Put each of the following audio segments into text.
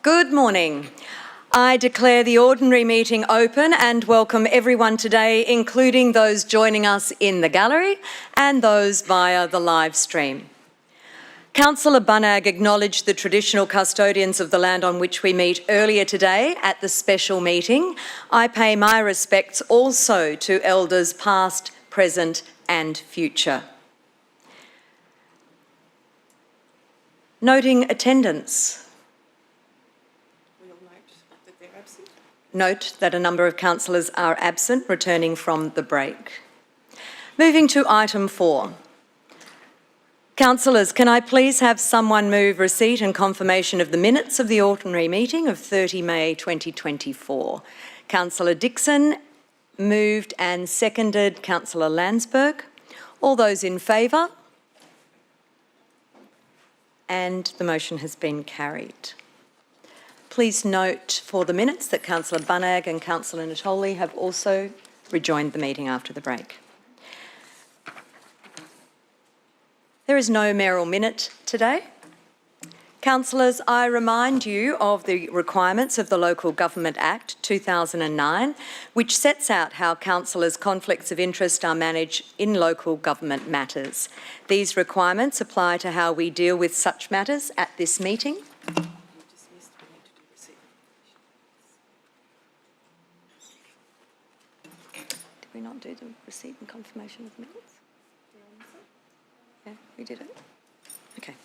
Good morning. I declare the ordinary meeting open and welcome everyone today, including those joining us in the gallery and those via the live stream. Councillor Bunnag acknowledged the traditional custodians of the land on which we meet earlier today at the special meeting. I pay my respects also to elders past, present and future. Noting attendance. Note that a number of councillors are absent, returning from the break. Moving to item 4. Councillors, can I please have someone move receipt and confirmation of the minutes of the ordinary meeting of 30 May 2024? Councillor Dixon moved and seconded Councillor Landsberg. All those in favour? And the motion has been carried. Please note for the minutes that Councillor Bunnag and Councillor Natoli have also rejoined the meeting after the break. There is no mayoral minute today. Councillors, I remind you of the requirements of the Local Government Act 2009, which sets out how councillors' conflicts of interest are managed in local government matters. These requirements apply to how we deal with such matters at this meeting. Did we not do the receipt and confirmation of minutes? Yeah, we did it. Okay.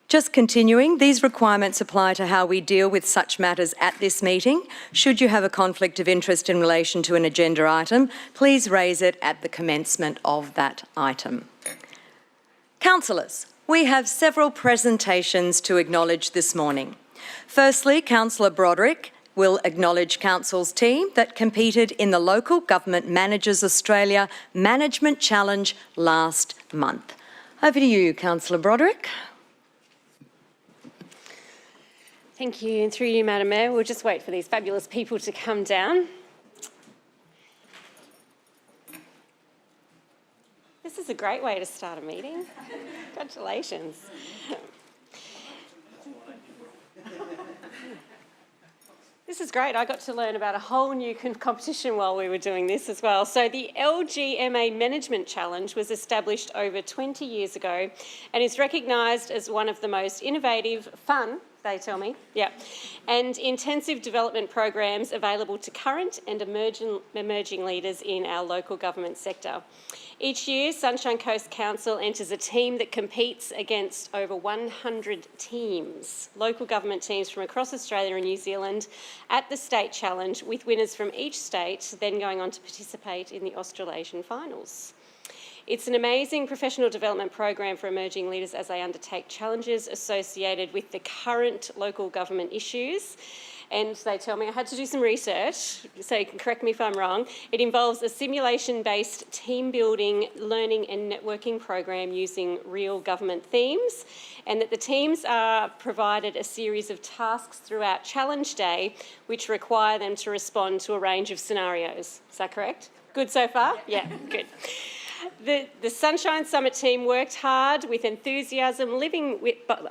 Just continuing, these requirements apply to how we deal with such matters at this meeting. Should you have a conflict of interest in relation to an agenda item, please raise it at the commencement of that item. Councillors, we have several presentations to acknowledge this morning. Firstly, Councillor Broderick will acknowledge Council's team that competed in the Local Government Managers Australia Management Challenge last month. Over to you, Councillor Broderick. Thank you, and through you, Madam Mayor, we'll just wait for these fabulous people to come down. This is a great way to start a meeting. Congratulations. This is great. I got to learn about a whole new competition while we were doing this as well. So the LGMA Management Challenge was established over 20 years ago and is recognised as one of the most innovative, fun, they tell me, and intensive development programs available to current and emerging leaders in our local government sector. Each year, Sunshine Coast Council enters a team that competes against over 100 teams, local government teams from across Australia and New Zealand, at the State Challenge, with winners from each state then going on to participate in the Australasian finals. It's an amazing professional development program for emerging leaders as they undertake challenges associated with the current local government issues. And they tell me I had to do some research, so you can correct me if I'm wrong. It involves a simulation-based team building, learning and networking program using real government themes, and that the teams are provided a series of tasks throughout Challenge Day, which require them to respond to a range of scenarios. Is that correct? Good so far? Yeah, good. The Sunshine Summit team worked hard with enthusiasm, living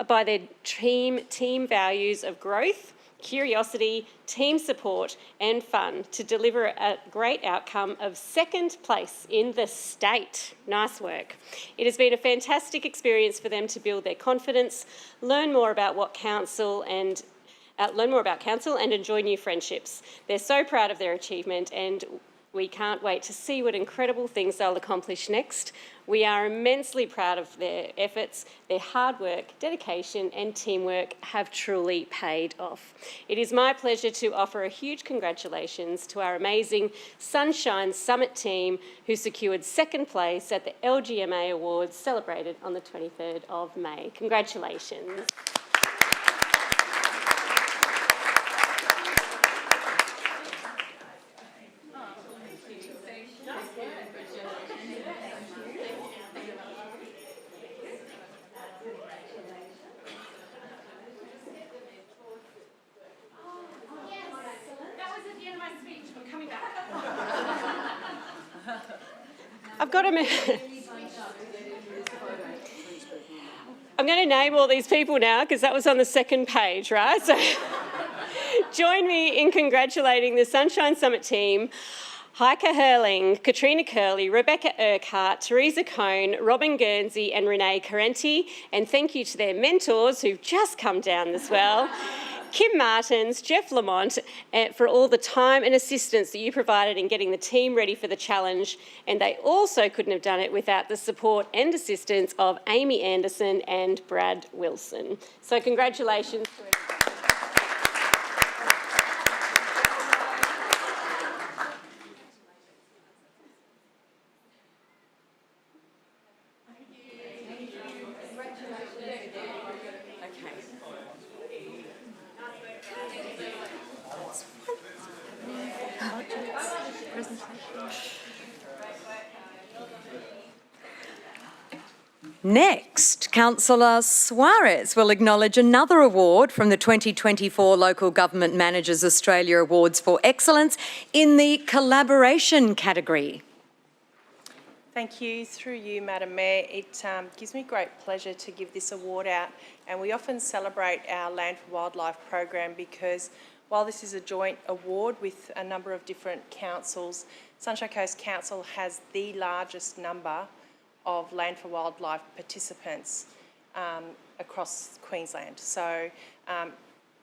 by their team values of growth, curiosity, team support and fun to deliver a great outcome of second place in the state. Nice work. It has been a fantastic experience for them to build their confidence, learn more about council and enjoy new friendships. They're so proud of their achievement and we can't wait to see what incredible things they'll accomplish next. We are immensely proud of their efforts. Their hard work, dedication and teamwork have truly paid off. It is my pleasure to offer a huge congratulations to our amazing Sunshine Summit team who secured second place at the LGMA Awards celebrated on the 23rd of May. Congratulations. I'm going to name all these people now because that was on the second page, right? So join me in congratulating the Sunshine Summit team, Heike Herling, Katrina Curley, Rebecca Urquhart, Teresa Cohn, Robin Guernsey and Renee Carenti, and thank you to their mentors who've just come down as well. Kim Martins, Jeff Lamont, for all the time and assistance that you provided in getting the team ready for the challenge, and they also couldn't have done it without the support and assistance of Amy Anderson and Brad Wilson. So congratulations to everybody. Next, Councillor Suarez will acknowledge another award from the 2024 Local Government Managers Australia Awards for Excellence in the Collaboration category. Thank you. Through you, Madam Mayor, it gives me great pleasure to give this award out, and we often celebrate our Land for Wildlife program because while this is a joint award with a number of different councils, Sunshine Coast Council has the largest number of Land for Wildlife participants across Queensland. So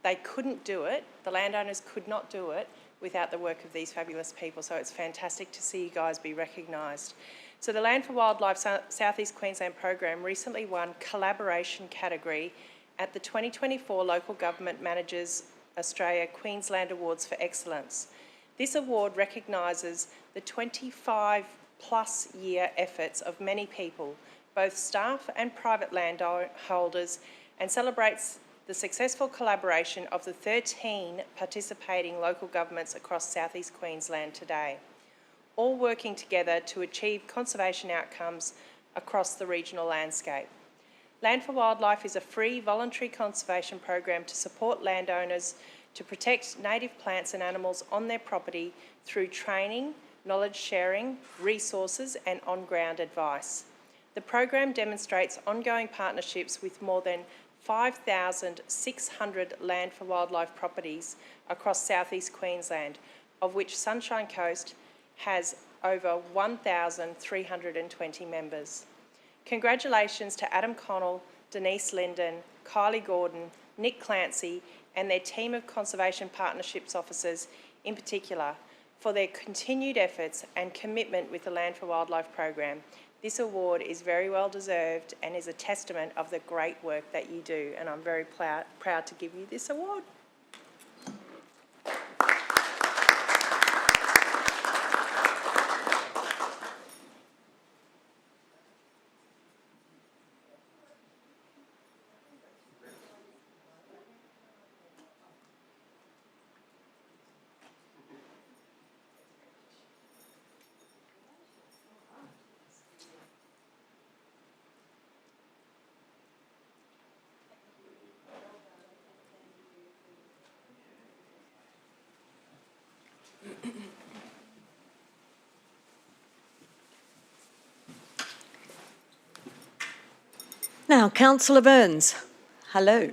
they couldn't do it, the landowners could not do it without the work of these fabulous people. So it's fantastic to see you guys be recognised. So the Land for Wildlife South East Queensland program recently won Collaboration category at the 2024 Local Government Managers Australia Queensland Awards for Excellence. This award recognises the 25+ year efforts of many people, both staff and private landholders, and celebrates the successful collaboration of the 13 participating local governments across South East Queensland today, all working together to achieve conservation outcomes across the regional landscape. Land for Wildlife is a free voluntary conservation program to support landowners to protect native plants and animals on their property through training, knowledge sharing, resources and on-ground advice. The program demonstrates ongoing partnerships with more than 5,600 Land for Wildlife properties across South East Queensland, of which Sunshine Coast has over 1,320 members. Congratulations to Adam Connell, Denise Linden, Kylie Gordon, Nick Clancy and their team of Conservation Partnerships officers in particular for their continued efforts and commitment with the Land for Wildlife program. This award is very well deserved and is a testament of the great work that you do, and I'm very proud to give you this award. Now, Councillor Burns, hello.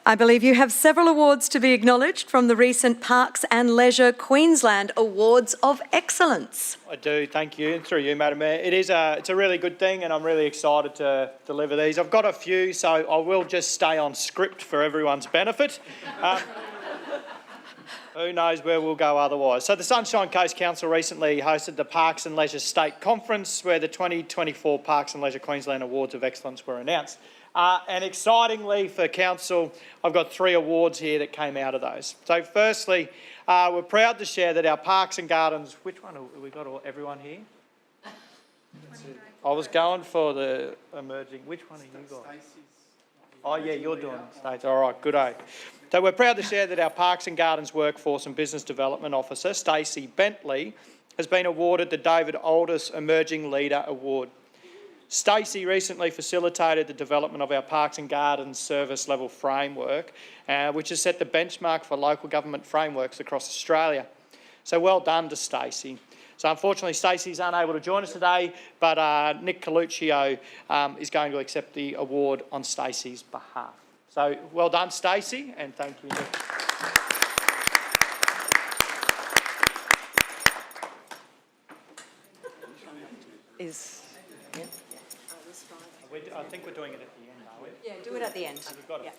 I believe you have several awards to be acknowledged from the recent Parks and Leisure Queensland Awards of Excellence. I do, thank you, and through you, Madam Mayor. It's a really good thing and I'm really excited to deliver these. I've got a few, so I will just stay on script for everyone's benefit. Who knows where we'll go otherwise. So the Sunshine Coast Council recently hosted the Parks and Leisure State Conference where the 2024 Parks and Leisure Queensland Awards of Excellence were announced. And excitingly for Council, I've got 3 awards here that came out of those. So firstly, we're proud to share that our Parks and Gardens, which one have we got everyone here? I was going for the emerging, which one are you guys? Oh yeah, you're doing States. All right, good day. So we're proud to share that our Parks and Gardens Workforce and Business Development Officer, Stacey Bentley, has been awarded the David Aldous Emerging Leader Award. Stacey recently facilitated the development of our Parks and Gardens Service Level Framework, which has set the benchmark for local government frameworks across Australia. So well done to Stacey. So unfortunately, Stacey's unable to join us today, but Nick Coluccio is going to accept the award on Stacey's behalf. So well done, Stacey, and thank you, Nick. I think we're doing it at the end, are we? Yeah, do it at the end. We've got it.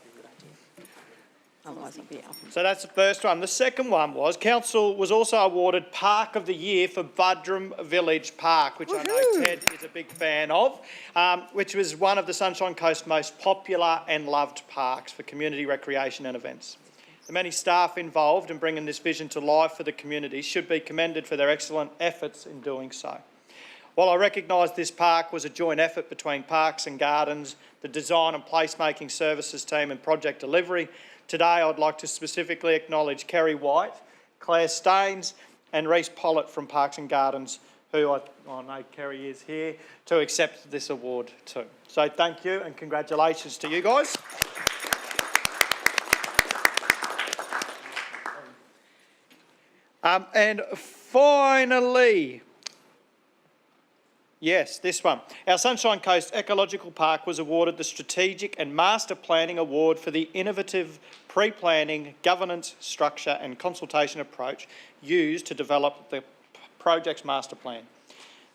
Otherwise I'll be up. So that's the first one. The second one was Council was also awarded Park of the Year for Budrum Village Park, which I know Ted is a big fan of, which was one of the Sunshine Coast's most popular and loved parks for community recreation and events. The many staff involved in bringing this vision to life for the community should be commended for their excellent efforts in doing so. While I recognise this park was a joint effort between Parks and Gardens, the design and placemaking services team and project delivery, today I'd like to specifically acknowledge Kerry White, Claire Staines and Reece Pollitt from Parks and Gardens, who I know Kerry is here, to accept this award too. So thank you and congratulations to you guys. And finally, yes, this one. Our Sunshine Coast Ecological Park was awarded the Strategic and Master Planning Award for the innovative pre-planning, governance, structure and consultation approach used to develop the project's master plan.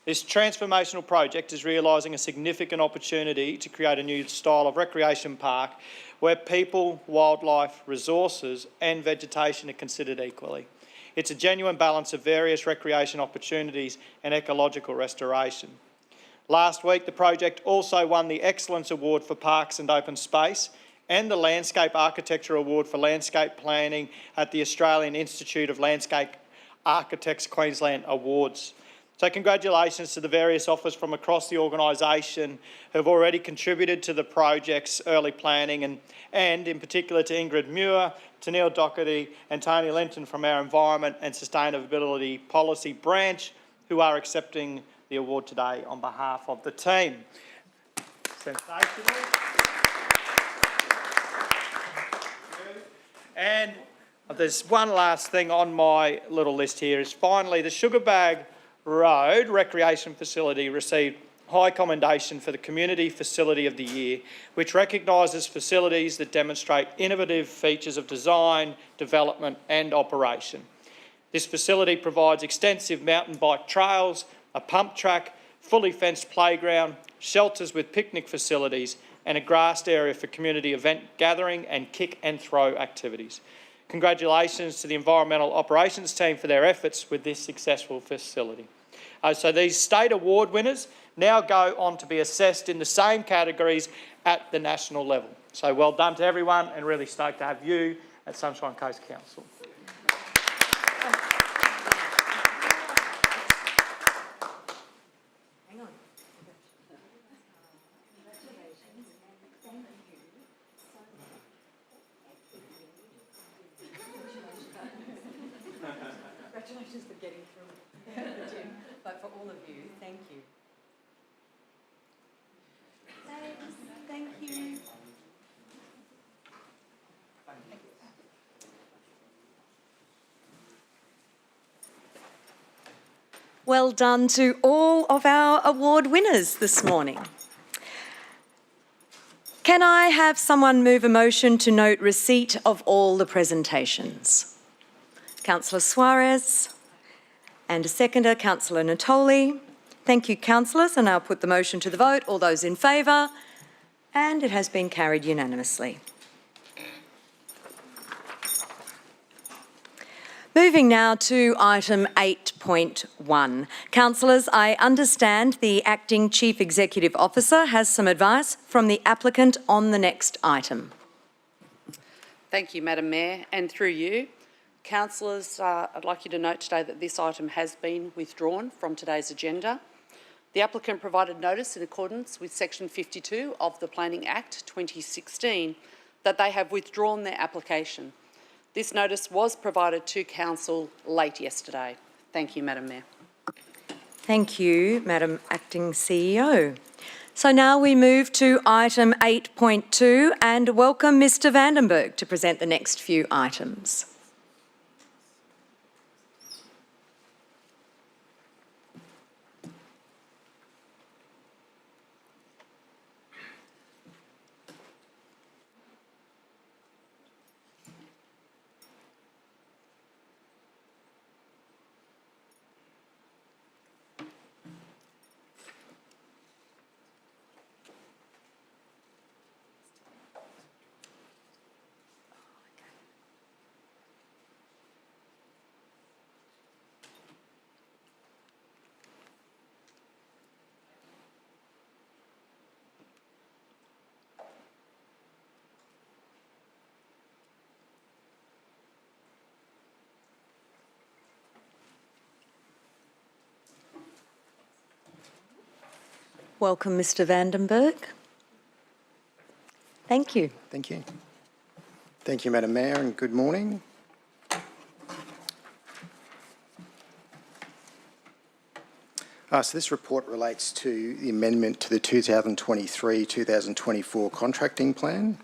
This transformational project is realising a significant opportunity to create a new style of recreation park where people, wildlife, resources and vegetation are considered equally. It's a genuine balance of various recreation opportunities and ecological restoration. Last week, the project also won the Excellence Award for Parks and Open Space and the Landscape Architecture Award for Landscape Planning at the Australian Institute of Landscape Architects Queensland Awards. So congratulations to the various officers from across the organisation who have already contributed to the project's early planning and in particular to Ingrid Muir, to Neil Doherty and Tony Linton from our Environment and Sustainability Policy branch, who are accepting the award today on behalf of the team. Sensational. And there's one last thing on my little list here is finally the Sugarbag Road Recreation Facility received high commendation for the Community Facility of the Year, which recognises facilities that demonstrate innovative features of design, development and operation. This facility provides extensive mountain bike trails, a pump track, fully fenced playground, shelters with picnic facilities and a grassed area for community event gathering and kick and throw activities. Congratulations to the Environmental Operations team for their efforts with this successful facility. So these state award winners now go on to be assessed in the same categories at the national level. So well done to everyone and really stoked to have you at Sunshine Coast Council. Hang on. Congratulations for getting through the gym, but for all of you, thank you. Thank you. Well done to all of our award winners this morning. Can I have someone move a motion to note receipt of all the presentations? Councillor Suarez and a seconder, Councillor Natoli. Thank you, councillors, and I'll put the motion to the vote. All those in favour? And it has been carried unanimously. Moving now to item 8.1. Councillors, I understand the Acting Chief Executive Officer has some advice from the applicant on the next item. Thank you, Madam Mayor, and through you. Councillors, I'd like you to note today that this item has been withdrawn from today's agenda. The applicant provided notice in accordance with Section 52 of the Planning Act 2016 that they have withdrawn their application. This notice was provided to Council late yesterday. Thank you, Madam Mayor. Thank you, Madam Acting CEO. So now we move to item 8.2 and welcome Mr Vandenberg to present the next few items. welcome Mr Vandenberg. Thank you. Thank you. Thank you, Madam Mayor, and good morning. So this report relates to the amendment to the 2023-2024 contracting plan.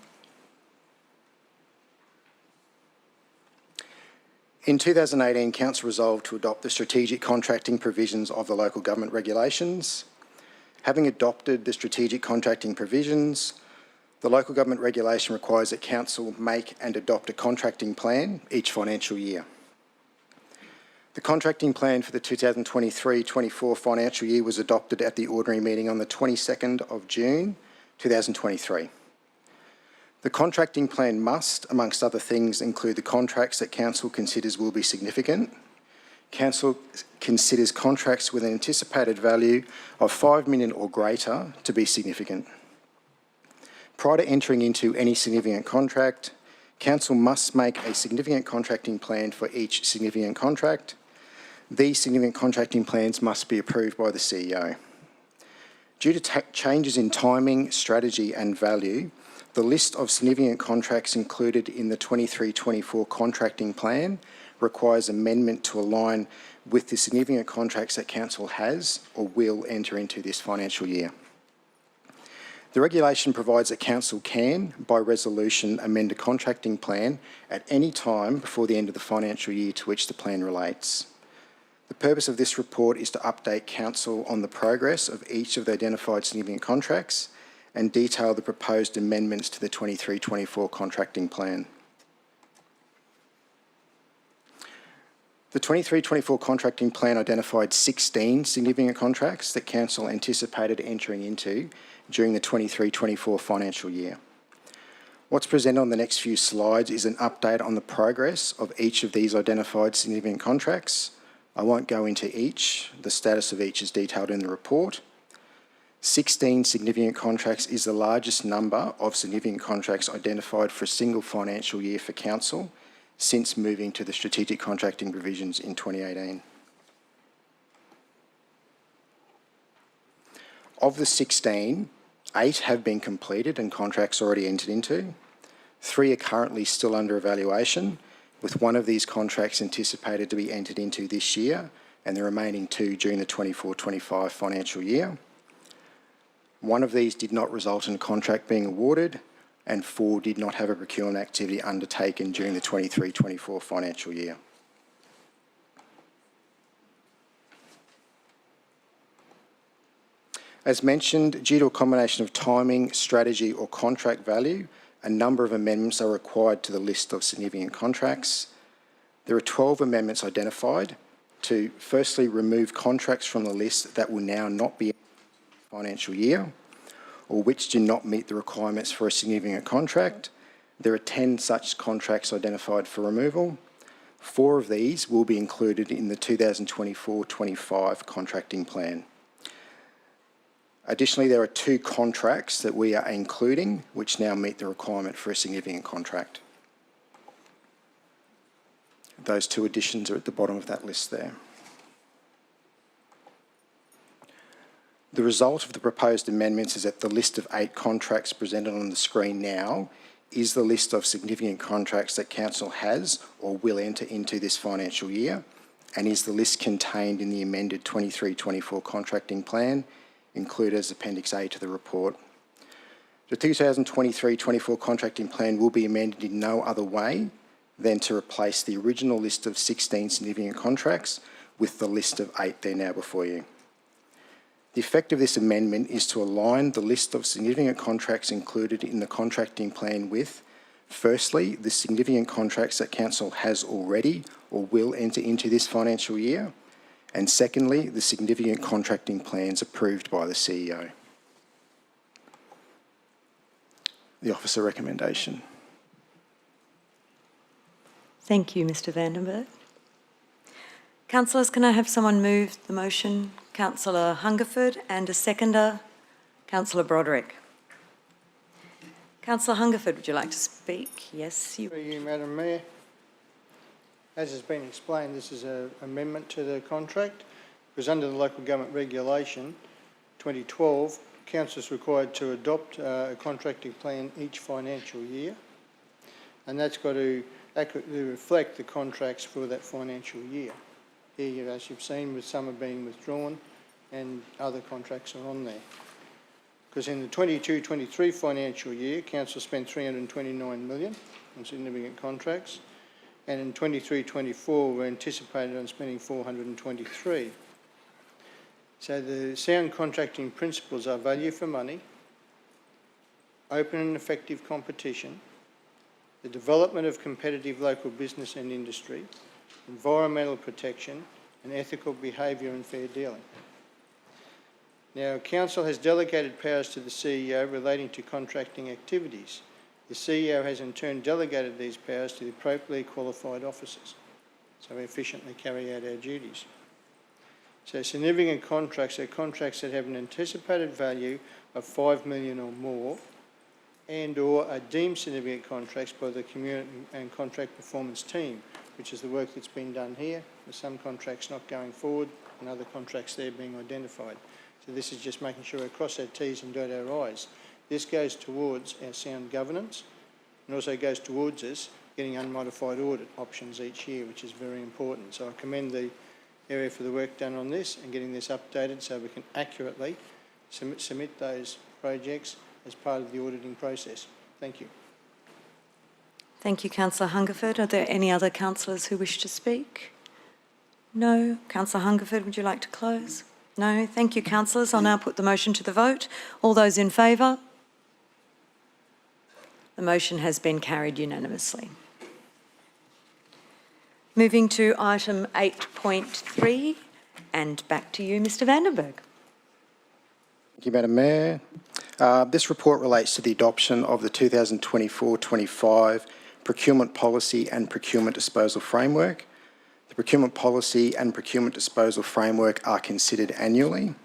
In 2018, Council resolved to adopt the strategic contracting provisions of the local government regulations. Having adopted the strategic contracting provisions, the local government regulation requires that Council make and adopt a contracting plan each financial year. The contracting plan for the 2023-24 financial year was adopted at the ordinary meeting on the 22nd of June 2023. The contracting plan must, amongst other things, include the contracts that Council considers will be significant. Council considers contracts with an anticipated value of $5 million or greater to be significant. Prior to entering into any significant contract, Council must make a significant contracting plan for each significant contract. These significant contracting plans must be approved by the CEO. Due to changes in timing, strategy and value, the list of significant contracts included in the 23-24 contracting plan requires amendment to align with the significant contracts that Council has or will enter into this financial year. The regulation provides that Council can, by resolution, amend a contracting plan at any time before the end of the financial year to which the plan relates. The purpose of this report is to update Council on the progress of each of the identified significant contracts and detail the proposed amendments to the 23-24 contracting plan. The 23-24 contracting plan identified 16 significant contracts that Council anticipated entering into during the 23-24 financial year. What's presented on the next few slides is an update on the progress of each of these identified significant contracts. I won't go into each. The status of each is detailed in the report. 16 significant contracts is the largest number of significant contracts identified for a single financial year for Council since moving to the strategic contracting provisions in 2018. Of the 16, 8 have been completed and contracts already entered into. 3 are currently still under evaluation, with one of these contracts anticipated to be entered into this year and the remaining 2 during the 24-25 financial year. One of these did not result in a contract being awarded, and 4 did not have a procurement activity undertaken during the 23-24 financial year. As mentioned, due to a combination of timing, strategy or contract value, a number of amendments are required to the list of significant contracts. There are 12 amendments identified to firstly remove contracts from the list that will now not be financial year or which do not meet the requirements for a significant contract. There are 10 such contracts identified for removal. 4 of these will be included in the 2024-25 contracting plan. Additionally, there are 2 contracts that we are including which now meet the requirement for a significant contract. Those 2 additions are at the bottom of that list there. The result of the proposed amendments is that the list of 8 contracts presented on the screen now is the list of significant contracts that Council has or will enter into this financial year, and is the list contained in the amended 23-24 contracting plan, included as Appendix A to the report. The 2023-24 contracting plan will be amended in no other way than to replace the original list of 16 significant contracts with the list of 8 there now before you. The effect of this amendment is to align the list of significant contracts included in the contracting plan with, firstly, the significant contracts that Council has already or will enter into this financial year, and secondly, the significant contracting plans approved by the CEO. The officer recommendation. Thank you, Mr Vandenberg. Councillors, can I have someone move the motion? Councillor Hungerford, and a seconder, Councillor Broderick. Councillor Hungerford, would you like to speak? Yes, you. Through you, Madam Mayor. As has been explained, this is an amendment to the contract because under the Local Government Regulation 2012, council is required to adopt a contracting plan each financial year, and that's got to accurately reflect the contracts for that financial year. Here, as you've seen, with some are being withdrawn and other contracts are on there. Because in the 22-23 financial year, council spent 329 million on significant contracts, and in 23-24 we're anticipated on spending 423. So the sound contracting principles are value for money, open and effective competition, the development of competitive local business and industry, environmental protection, and ethical behaviour and fair dealing. Now, council has delegated powers to the CEO relating to contracting activities. The CEO has in turn delegated these powers to the appropriately qualified officers, so we efficiently carry out our duties. So significant contracts are contracts that have an anticipated value of 5 million or more, and or are deemed significant contracts by the community and contract performance team, which is the work that's been done here, with some contracts not going forward and other contracts there being identified. So this is just making sure we cross our T's and dot our I's. This goes towards our sound governance and also goes towards us getting unmodified audit options each year, which is very important. So I commend the area for the work done on this and getting this updated so we can accurately submit those projects as part of the auditing process. Thank you. Thank you, Councillor Hungerford. Are there any other councillors who wish to speak? No. Councillor Hungerford, would you like to close? No. Thank you, councillors. I'll now put the motion to the vote. All those in favour? The motion has been carried unanimously. Moving to item 8.3, and back to you, Mr Vandenberg. Thank you, Madam Mayor. This report relates to the adoption of the 2024-25 Procurement Policy and Procurement Disposal Framework. The Procurement Policy and Procurement Disposal Framework are considered annually.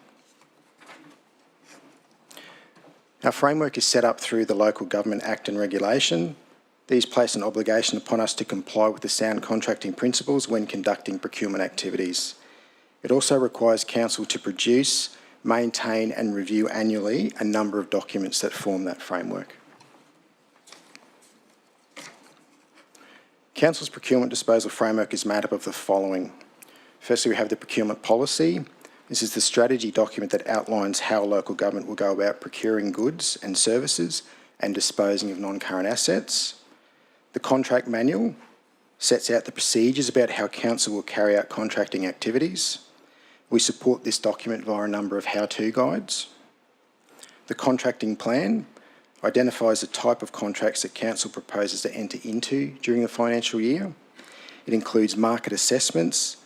Our framework is set up through the Local Government Act and Regulation. These place an obligation upon us to comply with the sound contracting principles when conducting procurement activities. It also requires Council to produce, maintain and review annually a number of documents that form that framework. Council's procurement disposal framework is made up of the following. Firstly, we have the procurement policy. This is the strategy document that outlines how local government will go about procuring goods and services and disposing of non-current assets. The contract manual sets out the procedures about how Council will carry out contracting activities. We support this document via a number of how-to guides. The contracting plan identifies the type of contracts that Council proposes to enter into during the financial year. It includes market assessments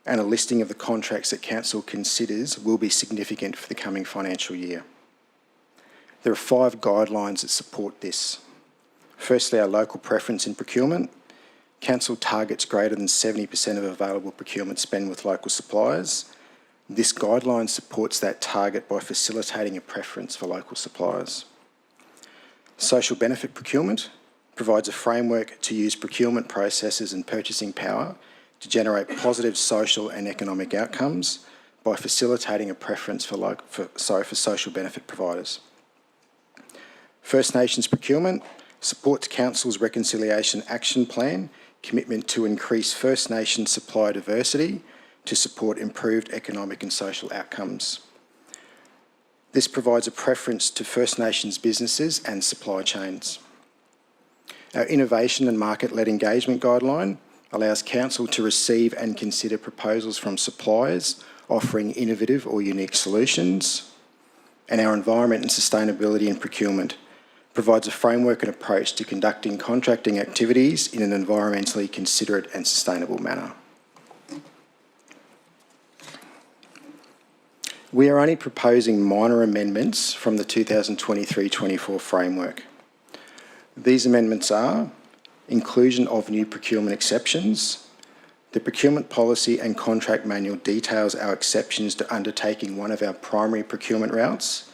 and a listing of the contracts that Council considers will be significant for the coming financial year. There are 5 guidelines that support this. Firstly, our local preference in procurement. Council targets greater than 70% of available procurement spend with local suppliers. This guideline supports that target by facilitating a preference for local suppliers. Social benefit procurement provides a framework to use procurement processes and purchasing power to generate positive social and economic outcomes by facilitating a preference for social benefit providers. First Nations procurement supports Council's Reconciliation Action Plan commitment to increase First Nations supply diversity to support improved economic and social outcomes. This provides a preference to First Nations businesses and supply chains. Our Innovation and Market-led Engagement Guideline allows Council to receive and consider proposals from suppliers offering innovative or unique solutions. And our Environment and Sustainability in Procurement provides a framework and approach to conducting contracting activities in an environmentally considerate and sustainable manner. We are only proposing minor amendments from the 2023-24 framework. These amendments are inclusion of new procurement exceptions. The procurement policy and contract manual details our exceptions to undertaking one of our primary procurement routes,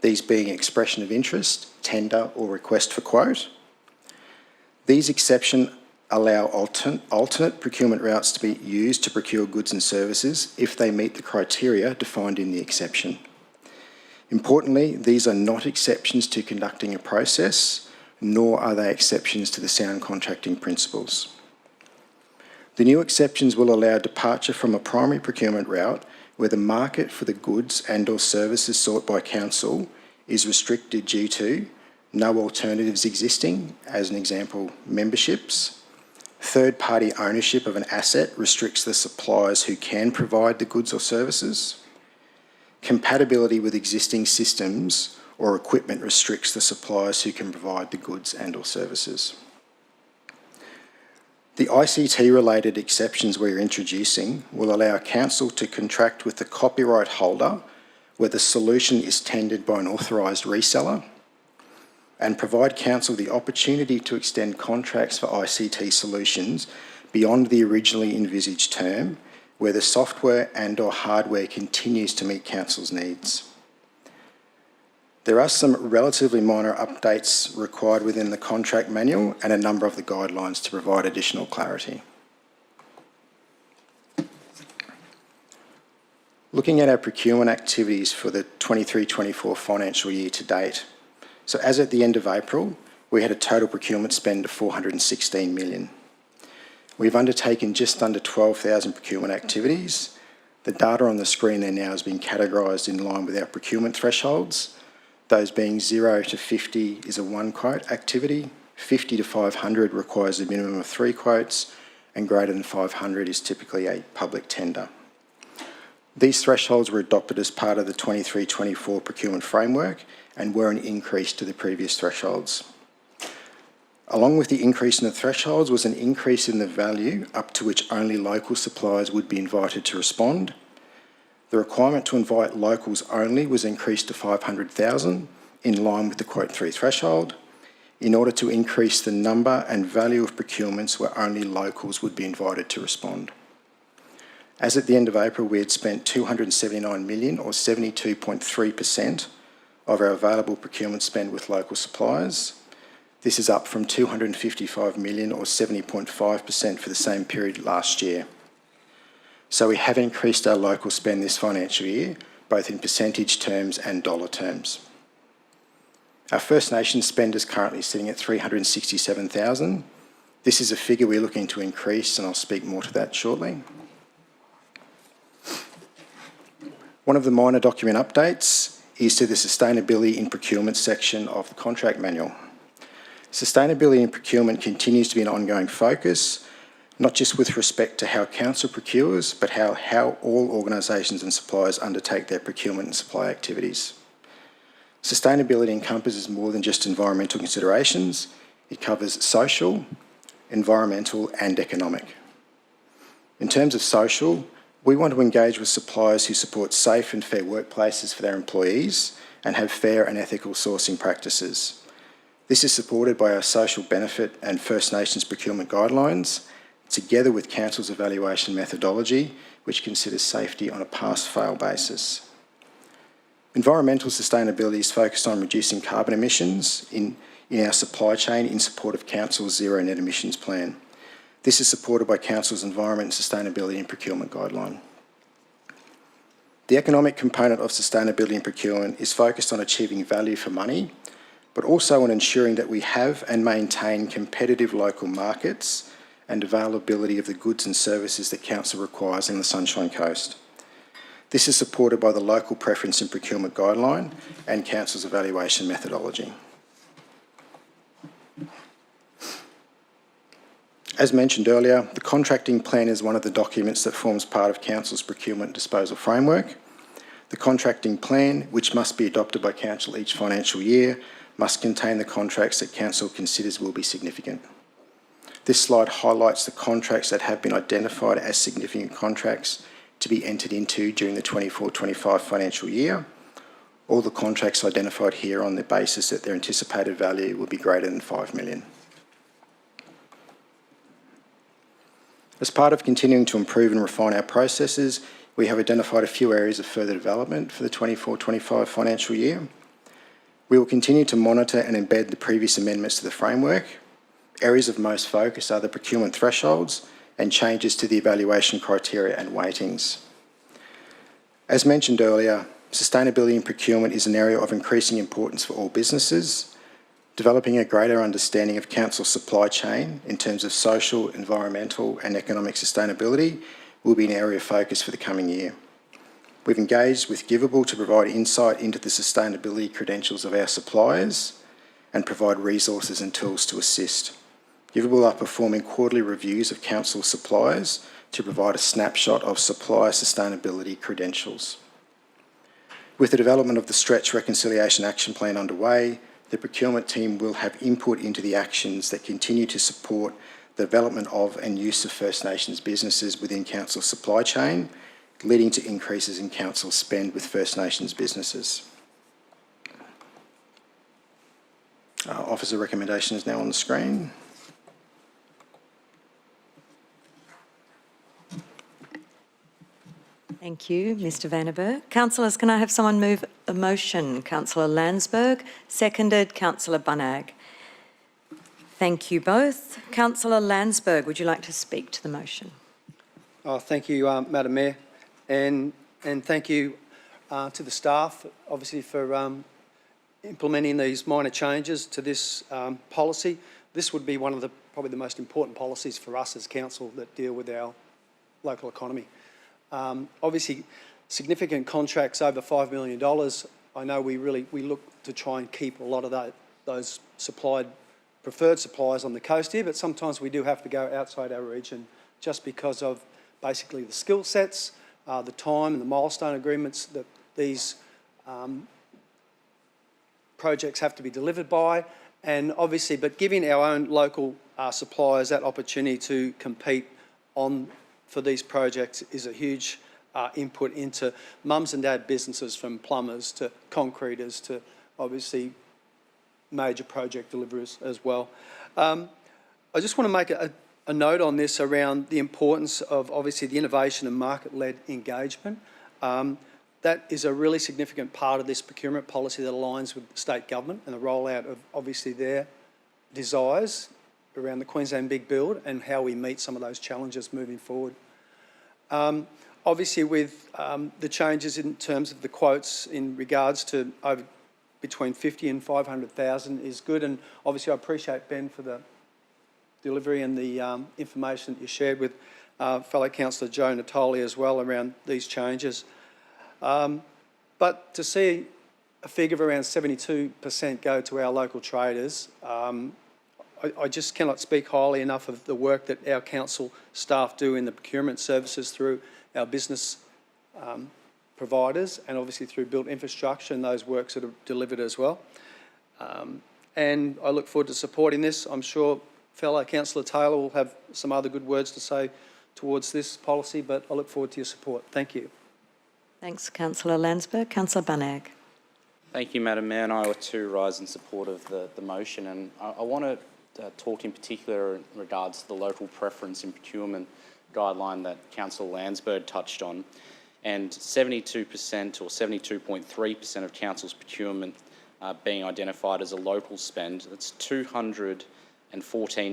these being expression of interest, tender or request for quote. These exceptions allow alternate procurement routes to be used to procure goods and services if they meet the criteria defined in the exception. Importantly, these are not exceptions to conducting a process, nor are they exceptions to the sound contracting principles. The new exceptions will allow departure from a primary procurement route where the market for the goods and/or services sought by council is restricted due to no alternatives existing, as an example, memberships. Third-party ownership of an asset restricts the suppliers who can provide the goods or services. Compatibility with existing systems or equipment restricts the suppliers who can provide the goods and/or services. The ICT-related exceptions we're introducing will allow council to contract with the copyright holder where the solution is tendered by an authorised reseller, and provide council the opportunity to extend contracts for ICT solutions beyond the originally envisaged term, where the software and/or hardware continues to meet council's needs. There are some relatively minor updates required within the contract manual and a number of the guidelines to provide additional clarity. Looking at our procurement activities for the 23-24 financial year to date. So as at the end of April, we had a total procurement spend of $416 million. We've undertaken just under 12,000 procurement activities. The data on the screen there now has been categorised in line with our procurement thresholds. Those being 0 to 50 is a 1-quote activity, 50 to 500 requires a minimum of 3 quotes, and greater than 500 is typically a public tender. These thresholds were adopted as part of the 23-24 procurement framework and were an increase to the previous thresholds. Along with the increase in the thresholds was an increase in the value up to which only local suppliers would be invited to respond. The requirement to invite locals only was increased to 500,000 in line with the quote 3 threshold in order to increase the number and value of procurements where only locals would be invited to respond. As at the end of April, we had spent $279 million or 72.3% of our available procurement spend with local suppliers. This is up from $255 million or 70.5% for the same period last year. So we have increased our local spend this financial year, both in percentage terms and dollar terms. Our First Nations spend is currently sitting at $367,000. This is a figure we're looking to increase, and I'll speak more to that shortly. One of the minor document updates is to the Sustainability in Procurement section of the contract manual. Sustainability in procurement continues to be an ongoing focus, not just with respect to how council procures, but how all organisations and suppliers undertake their procurement and supply activities. Sustainability encompasses more than just environmental considerations. It covers social, environmental and economic. In terms of social, we want to engage with suppliers who support safe and fair workplaces for their employees and have fair and ethical sourcing practices. This is supported by our social benefit and First Nations procurement guidelines, together with Council's evaluation methodology, which considers safety on a pass-fail basis. Environmental sustainability is focused on reducing carbon emissions in our supply chain in support of Council's Zero Net Emissions Plan. This is supported by Council's Environment, Sustainability and Procurement Guideline. The economic component of sustainability and procurement is focused on achieving value for money, but also on ensuring that we have and maintain competitive local markets and availability of the goods and services that Council requires in the Sunshine Coast. This is supported by the Local Preference and Procurement Guideline and Council's evaluation methodology. As mentioned earlier, the contracting plan is one of the documents that forms part of Council's procurement disposal framework. The contracting plan, which must be adopted by Council each financial year, must contain the contracts that Council considers will be significant. This slide highlights the contracts that have been identified as significant contracts to be entered into during the 24-25 financial year. All the contracts identified here on the basis that their anticipated value will be greater than $5 million. As part of continuing to improve and refine our processes, we have identified a few areas of further development for the 24-25 financial year. We will continue to monitor and embed the previous amendments to the framework. Areas of most focus are the procurement thresholds and changes to the evaluation criteria and weightings. As mentioned earlier, Sustainability in procurement is an area of increasing importance for all businesses. Developing a greater understanding of council's supply chain in terms of social, environmental and economic sustainability will be an area of focus for the coming year. We've engaged with Giveable to provide insight into the sustainability credentials of our suppliers and provide resources and tools to assist. Giveable are performing quarterly reviews of council suppliers to provide a snapshot of supplier sustainability credentials. With the development of the Stretch Reconciliation Action Plan underway, the procurement team will have input into the actions that continue to support the development of and use of First Nations businesses within council's supply chain, leading to increases in council spend with First Nations businesses. Officer recommendation is now on the screen. Thank you, Mr Vandenberg. Councillors, can I have someone move a motion? Councillor Landsberg, seconded Councillor Bunnag. Thank you both. Councillor Landsberg, would you like to speak to the motion? Thank you, Madam Mayor, and thank you to the staff, obviously, for implementing these minor changes to this policy. This would be one of probably the most important policies for us as council that deal with our local economy. Obviously, significant contracts over $5 million. I know we look to try and keep a lot of those preferred suppliers on the coast here, but sometimes we do have to go outside our region just because of basically the skill sets, the time and the milestone agreements that these projects have to be delivered by, and obviously, but giving our own local suppliers that opportunity to compete for these projects is a huge input into mums and dad businesses, from plumbers to concreters to obviously major project deliverers as well. I just want to make a note on this around the importance of obviously the innovation and market-led engagement. That is a really significant part of this procurement policy that aligns with the state government and the rollout of obviously their desires around the Queensland Big Build and how we meet some of those challenges moving forward. Obviously, with the changes in terms of the quotes in regards to between 50 and 500,000 is good, and obviously I appreciate Ben for the delivery and the information that you shared with fellow Councillor Joe Natoli as well around these changes. But to see a figure of around 72% go to our local traders, I just cannot speak highly enough of the work that our council staff do in the procurement services through our business providers and obviously through built infrastructure and those works that are delivered as well. And I look forward to supporting this. I'm sure fellow Councillor Taylor will have some other good words to say towards this policy, but I look forward to your support. Thank you. Thanks, Councillor Landsberg. Councillor Bunnag. Thank you, Madam Mayor, and I too rise in support of the motion, and I want to talk in particular in regards to the local preference in procurement guideline that Councillor Landsberg touched on, and 72% or 72.3% of council's procurement being identified as a local spend. That's $214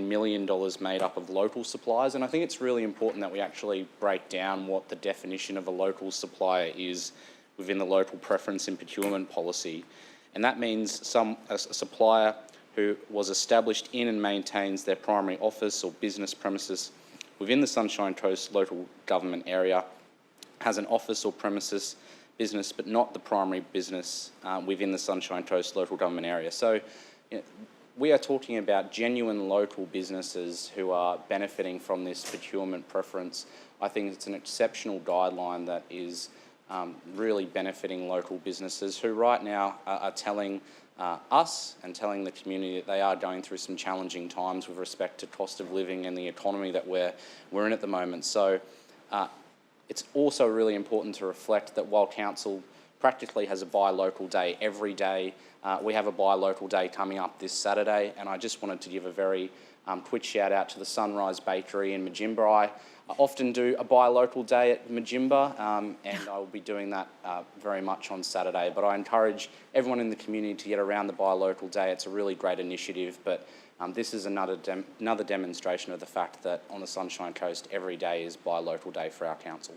million made up of local suppliers, and I think it's really important that we actually break down what the definition of a local supplier is within the local preference in procurement policy. And that means a supplier who was established in and maintains their primary office or business premises within the Sunshine Coast local government area, has an office or premises business but not the primary business within the Sunshine Coast local government area. So we are talking about genuine local businesses who are benefiting from this procurement preference. I think it's an exceptional guideline that is really benefiting local businesses who right now are telling us and telling the community that they are going through some challenging times with respect to cost of living and the economy that we're in at the moment. So it's also really important to reflect that while council practically has a buy local day every day, we have a buy local day coming up this Saturday, and I just wanted to give a very quick shout out to the Sunrise Bakery in Majimba. I often do a buy local day at Majimba, and I will be doing that very much on Saturday. But I encourage everyone in the community to get around the buy local day. It's a really great initiative, but this is another demonstration of the fact that on the Sunshine Coast every day is buy local day for our council.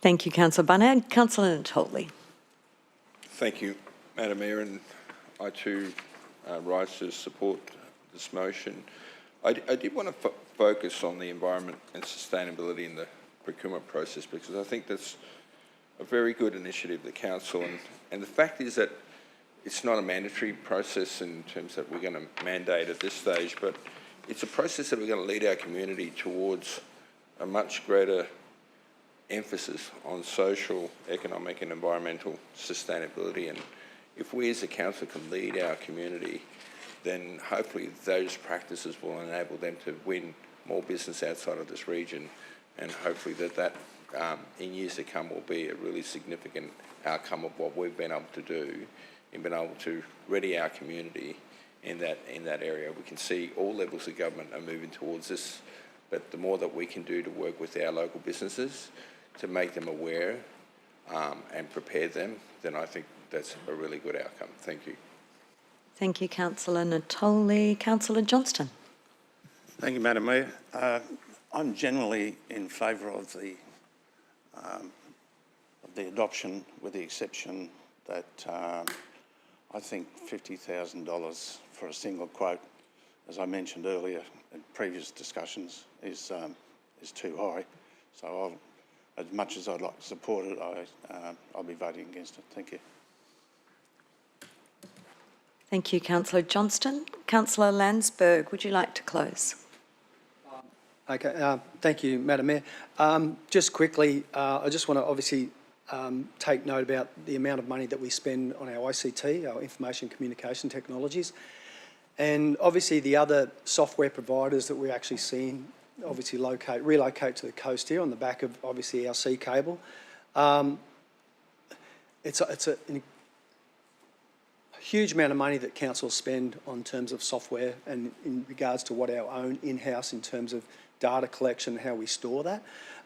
Thank you, Councillor Bunnag. Councillor Natoli. Thank you, Madam Mayor, and I too rise to support this motion. I did want to focus on the environment and sustainability in the procurement process, because I think that's a very good initiative of the Council, and the fact is that it's not a mandatory process in terms that we're going to mandate at this stage, but it's a process that we're going to lead our community towards a much greater emphasis on social, economic and environmental sustainability. And if we as a council can lead our community, then hopefully those practices will enable them to win more business outside of this region, and hopefully that in years to come will be a really significant outcome of what we've been able to do in being able to ready our community in that area. We can see all levels of government are moving towards this, but the more that we can do to work with our local businesses to make them aware and prepare them, then I think that's a really good outcome. Thank you. Thank you, Councillor Natoli. Councillor Johnston. Thank you, Madam Mayor. I'm generally in favour of the adoption, with the exception that I think $50,000 for a single quote, as I mentioned earlier in previous discussions, is too high. So as much as I'd like to support it, I'll be voting against it. Thank you. Thank you, Councillor Johnston. Councillor Landsberg, would you like to close? Okay, thank you, Madam Mayor. Just quickly, I just want to obviously take note about the amount of money that we spend on our ICT, our information communication technologies, and obviously the other software providers that we're actually seeing obviously relocate to the coast here on the back of obviously our sea cable. It's a huge amount of money that councils spend on terms of software and in regards to what our own in-house in terms of data collection, how we store that.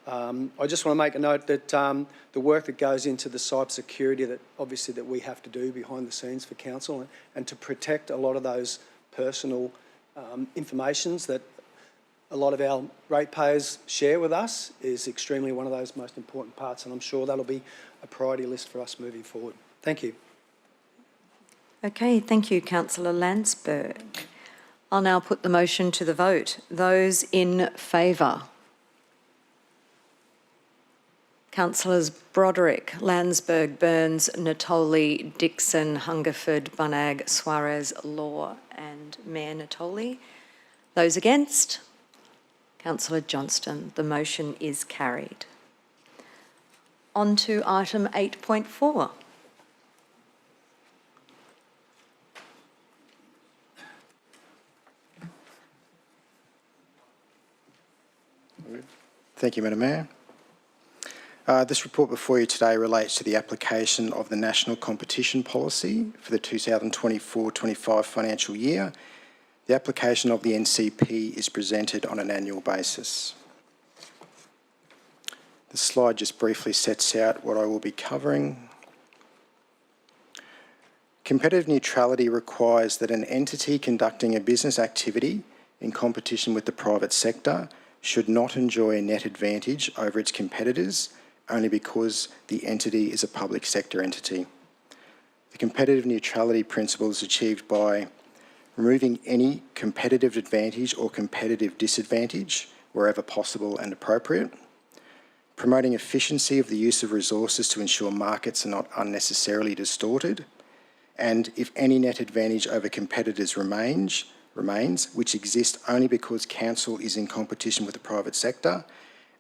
I just want to make a note that the work that goes into the cybersecurity that obviously that we have to do behind the scenes for council and to protect a lot of those personal informations that a lot of our ratepayers share with us is extremely one of those most important parts, and I'm sure that'll be a priority list for us moving forward. Thank you. Okay, thank you, Councillor Landsberg. I'll now put the motion to the vote. Those in favour? Councillors Broderick, Landsberg, Burns, Natoli, Dixon, Hungerford, Bunnag, Suarez, Law and Mayor Natoli. Those against? Councillor Johnston. The motion is carried. On to item 8.4. Thank you, Madam Mayor. This report before you today relates to the application of the National Competition Policy for the 2024-25 financial year. The application of the NCP is presented on an annual basis. The slide just briefly sets out what I will be covering. Competitive neutrality requires that an entity conducting a business activity in competition with the private sector should not enjoy a net advantage over its competitors only because the entity is a public sector entity. The competitive neutrality principle is achieved by removing any competitive advantage or competitive disadvantage wherever possible and appropriate, promoting efficiency of the use of resources to ensure markets are not unnecessarily distorted, and if any net advantage over competitors remains, which exists only because council is in competition with the private sector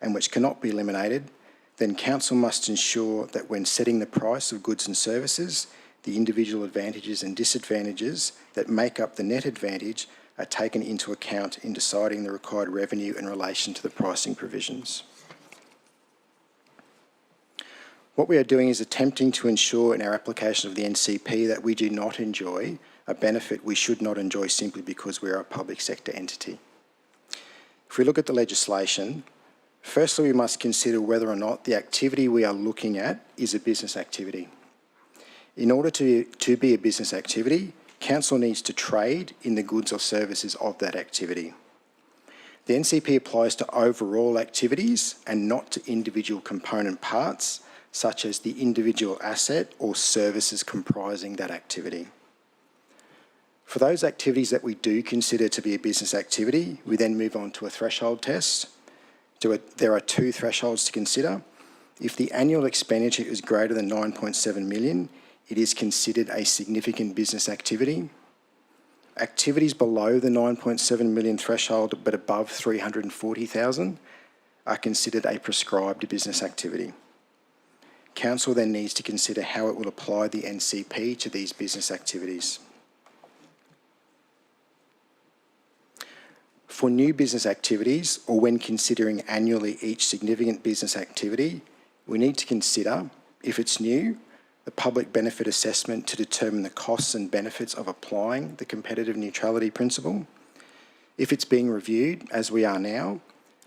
and which cannot be eliminated, then council must ensure that when setting the price of goods and services, the individual advantages and disadvantages that make up the net advantage are taken into account in deciding the required revenue in relation to the pricing provisions. What we are doing is attempting to ensure in our application of the NCP that we do not enjoy a benefit we should not enjoy simply because we are a public sector entity. If we look at the legislation, firstly we must consider whether or not the activity we are looking at is a business activity. In order to be a business activity, council needs to trade in the goods or services of that activity. The NCP applies to overall activities and not to individual component parts, such as the individual asset or services comprising that activity. For those activities that we do consider to be a business activity, we then move on to a threshold test. There are two thresholds to consider. If the annual expenditure is greater than 9.7 million, it is considered a significant business activity. Activities below the 9.7 million threshold but above 340,000 are considered a prescribed business activity. Council then needs to consider how it will apply the NCP to these business activities. For new business activities, or when considering annually each significant business activity, we need to consider, if it's new, the public benefit assessment to determine the costs and benefits of applying the competitive neutrality principle. If it's being reviewed, as we are now,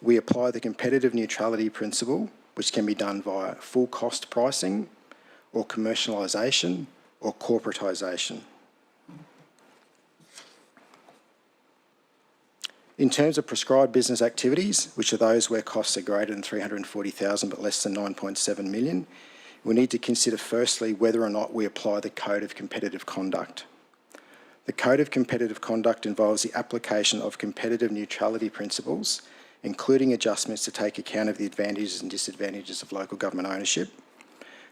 we apply the competitive neutrality principle, which can be done via full cost pricing or commercialisation or corporatisation. In terms of prescribed business activities, which are those where costs are greater than 340,000 but less than 9.7 million, we need to consider firstly whether or not we apply the Code of Competitive Conduct. The Code of Competitive Conduct involves the application of competitive neutrality principles, including adjustments to take account of the advantages and disadvantages of local government ownership.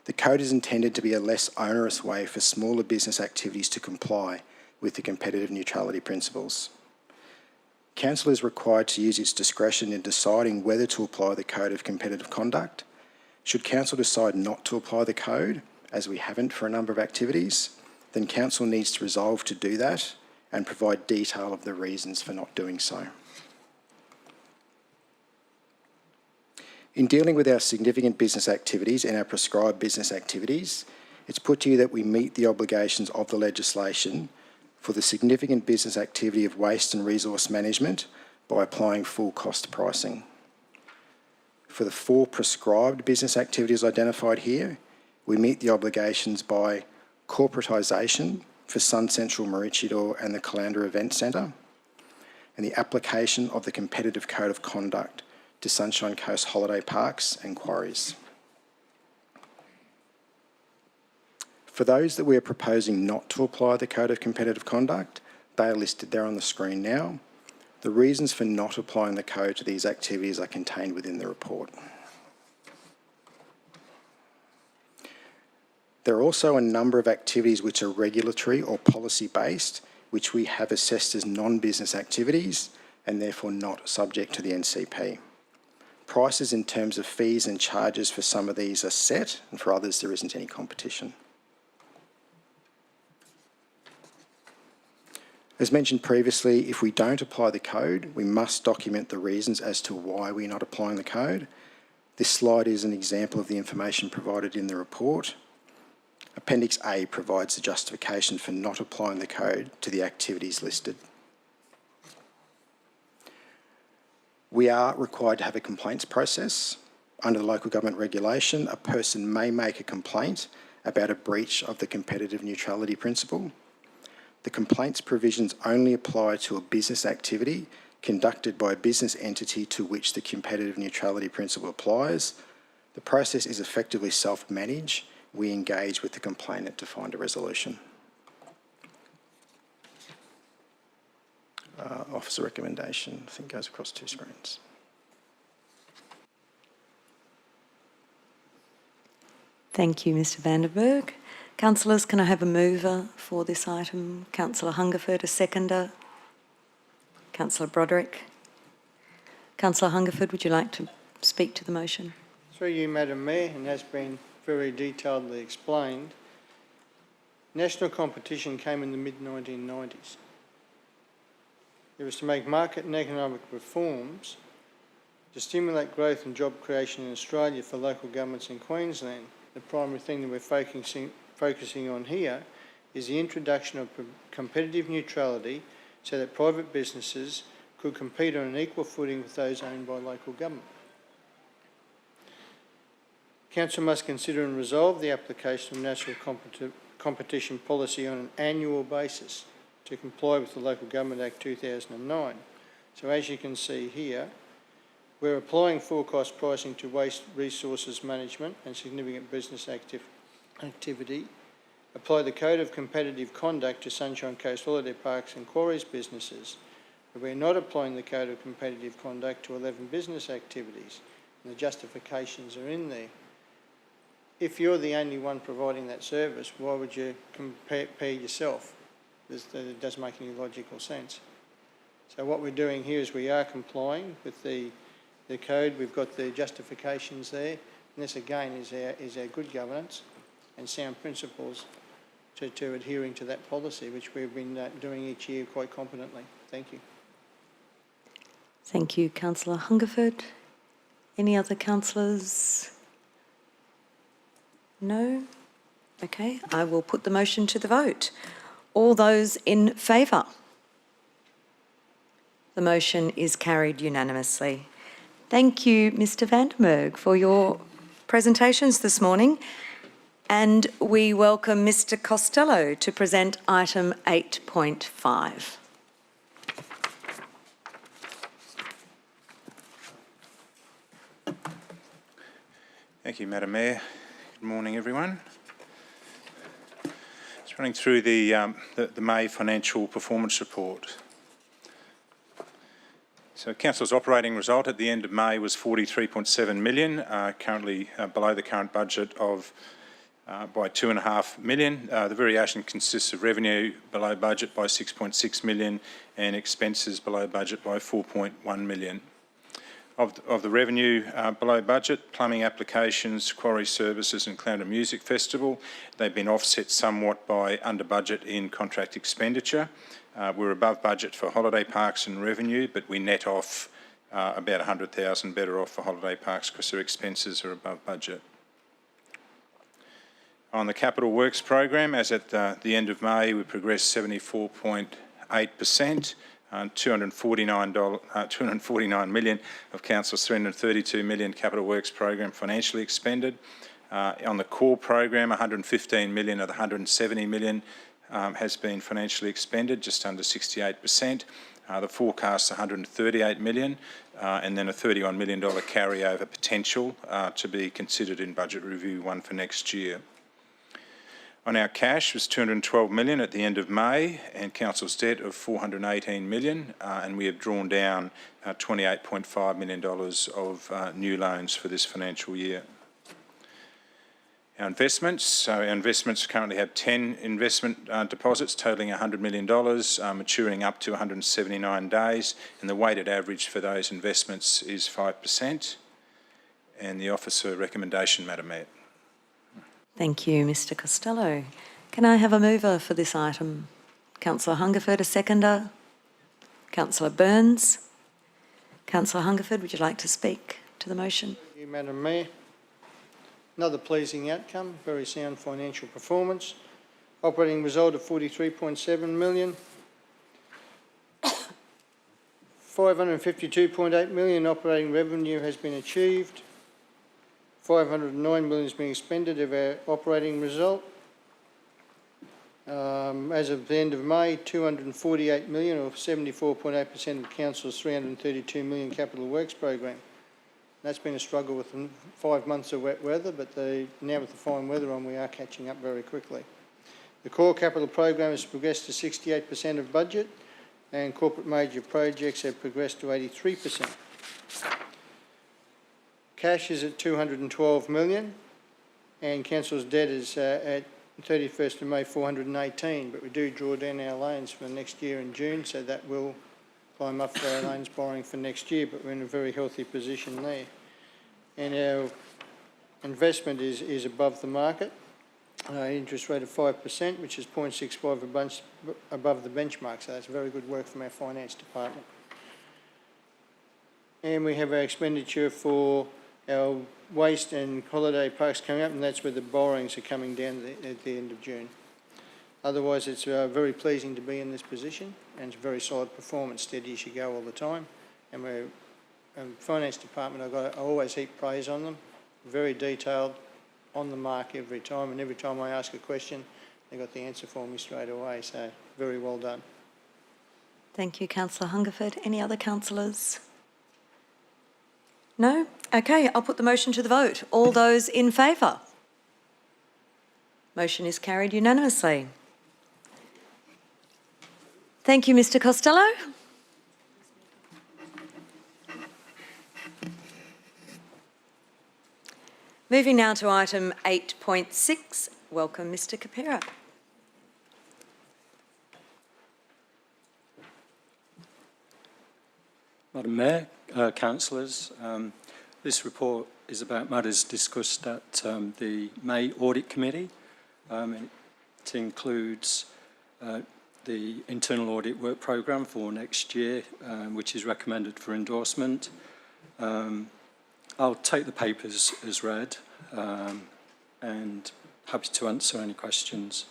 The Code is intended to be a less onerous way for smaller business activities to comply with the competitive neutrality principles. Council is required to use its discretion in deciding whether to apply the Code of Competitive Conduct. Should Council decide not to apply the Code, as we haven't for a number of activities, then Council needs to resolve to do that and provide detail of the reasons for not doing so. In dealing with our significant business activities and our prescribed business activities, it's put to you that we meet the obligations of the legislation for the significant business activity of waste and resource management by applying full cost pricing. For the 4 prescribed business activities identified here, we meet the obligations by corporatisation for Sun Central Maroochydore and the Caloundra Event Centre, and the application of the Competitive Code of Conduct to Sunshine Coast holiday parks and quarries. For those that we are proposing not to apply the Code of Competitive Conduct, they are listed there on the screen now. The reasons for not applying the Code to these activities are contained within the report. There are also a number of activities which are regulatory or policy-based, which we have assessed as non-business activities and therefore not subject to the NCP. Prices in terms of fees and charges for some of these are set, and for others there isn't any competition. As mentioned previously, if we don't apply the Code, we must document the reasons as to why we're not applying the Code. This slide is an example of the information provided in the report. Appendix A provides the justification for not applying the Code to the activities listed. We are required to have a complaints process. Under the local government regulation, a person may make a complaint about a breach of the competitive neutrality principle. The complaints provisions only apply to a business activity conducted by a business entity to which the competitive neutrality principle applies. The process is effectively self-managed. We engage with the complainant to find a resolution. Officer recommendation, I think, goes across 2 screens. Thank you, Mr Vandenberg. Councillors, can I have a mover for this item? Councillor Hungerford, a seconder. Councillor Broderick. Councillor Hungerford, would you like to speak to the motion? Through you, Madam Mayor, and has been very detailedly explained, national competition came in the mid-1990s. It was to make market and economic reforms to stimulate growth and job creation in Australia for local governments in Queensland. The primary thing that we're focusing on here is the introduction of competitive neutrality so that private businesses could compete on an equal footing with those owned by local government. Council must consider and resolve the application of national competition policy on an annual basis to comply with the Local Government Act 2009. So as you can see here, we're applying forecast pricing to waste resources management and significant business activity. Apply the Code of Competitive Conduct to Sunshine Coast Holiday Parks and Quarries businesses. But we're not applying the Code of Competitive Conduct to 11 business activities, and the justifications are in there. If you're the only one providing that service, why would you compare yourself? It doesn't make any logical sense. So what we're doing here is we are complying with the code. We've got the justifications there, and this again is our good governance and sound principles to adhering to that policy, which we've been doing each year quite competently. Thank you. Thank you, Councillor Hungerford. Any other councillors? No? Okay, I will put the motion to the vote. All those in favour? The motion is carried unanimously. Thank you, Mr Vandenberg, for your presentations this morning. And we welcome Mr Costello to present item 8.5. Thank you, Madam Mayor. Good morning, everyone. Just running through the May financial performance report. So Council's operating result at the end of May was 43.7 million, currently below the current budget of by 2.5 million. The variation consists of revenue below budget by 6.6 million and expenses below budget by 4.1 million. Of the revenue below budget, plumbing applications, quarry services and Caloundra Music Festival, they've been offset somewhat by under budget in contract expenditure. We're above budget for holiday parks and revenue, but we net off about 100,000 better off for holiday parks because their expenses are above budget. On the capital works program, as at the end of May, we progressed 74.8%. 249 million of Council's 332 million capital works program financially expended. On the core program, 115 million of the 170 million has been financially expended, just under 68%. The forecast 138 million, and then a $31 million carryover potential to be considered in budget review 1 for next year. On our cash was 212 million at the end of May, and Council's debt of 418 million, and we have drawn down $28.5 million of new loans for this financial year. Our investments, so our investments currently have 10 investment deposits totalling $100 million, maturing up to 179 days, and the weighted average for those investments is 5%. And the officer recommendation, Madam Mayor. Thank you, Mr Costello. Can I have a mover for this item? Councillor Hungerford, a seconder. Councillor Burns. Councillor Hungerford, would you like to speak to the motion? Thank you, Madam Mayor. Another pleasing outcome, very sound financial performance. Operating result of 43.7 million. 552.8 million operating revenue has been achieved. 509 million is being expended of our operating result. As of the end of May, 248 million, or 74.8% of Council's 332 million capital works program. That's been a struggle with 5 months of wet weather, but now with the fine weather on, we are catching up very quickly. The core capital program has progressed to 68% of budget, and corporate major projects have progressed to 83%. Cash is at 212 million, and Council's debt is at 31st of May 418, but we do draw down our loans for next year in June, so that will climb up for our loans borrowing for next year, but we're in a very healthy position there. And our investment is above the market, interest rate of 5%, which is 0.65 above the benchmark, so that's very good work from our finance department. And we have our expenditure for our waste and holiday parks coming up, and that's where the borrowings are coming down at the end of June. Otherwise, it's very pleasing to be in this position, and it's a very solid performance, steady as you go all the time. And we're finance department, I always heap praise on them, very detailed, on the mark every time, and every time I ask a question, they got the answer for me straight away, so very well done. Thank you, Councillor Hungerford. Any other councillors? No? Okay, I'll put the motion to the vote. All those in favour? Motion is carried unanimously. Thank you, Mr Costello. Moving now to item 8.6. Welcome, Mr Capera. Madam Mayor, councillors, this report is about matters discussed at the May Audit Committee. It includes the internal audit work programme for next year, which is recommended for endorsement. I'll take the papers as read and happy to answer any questions.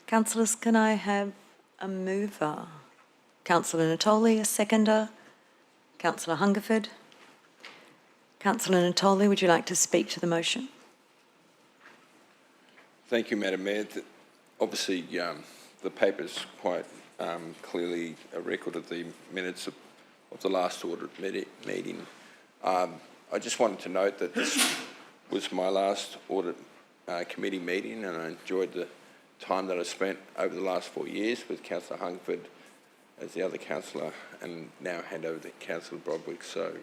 Councillors, can I have a mover? Councillor Natoli, a seconder. Councillor Hungerford. Councillor Natoli, would you like to speak to the motion? Thank you, Madam Mayor. Obviously, the paper's quite clearly a record of the minutes of the last audit meeting. I just wanted to note that this was my last audit committee meeting, and I enjoyed the time that I spent over the last 4 years with Councillor Hungerford as the other councillor, and now hand over to Councillor Broderick. So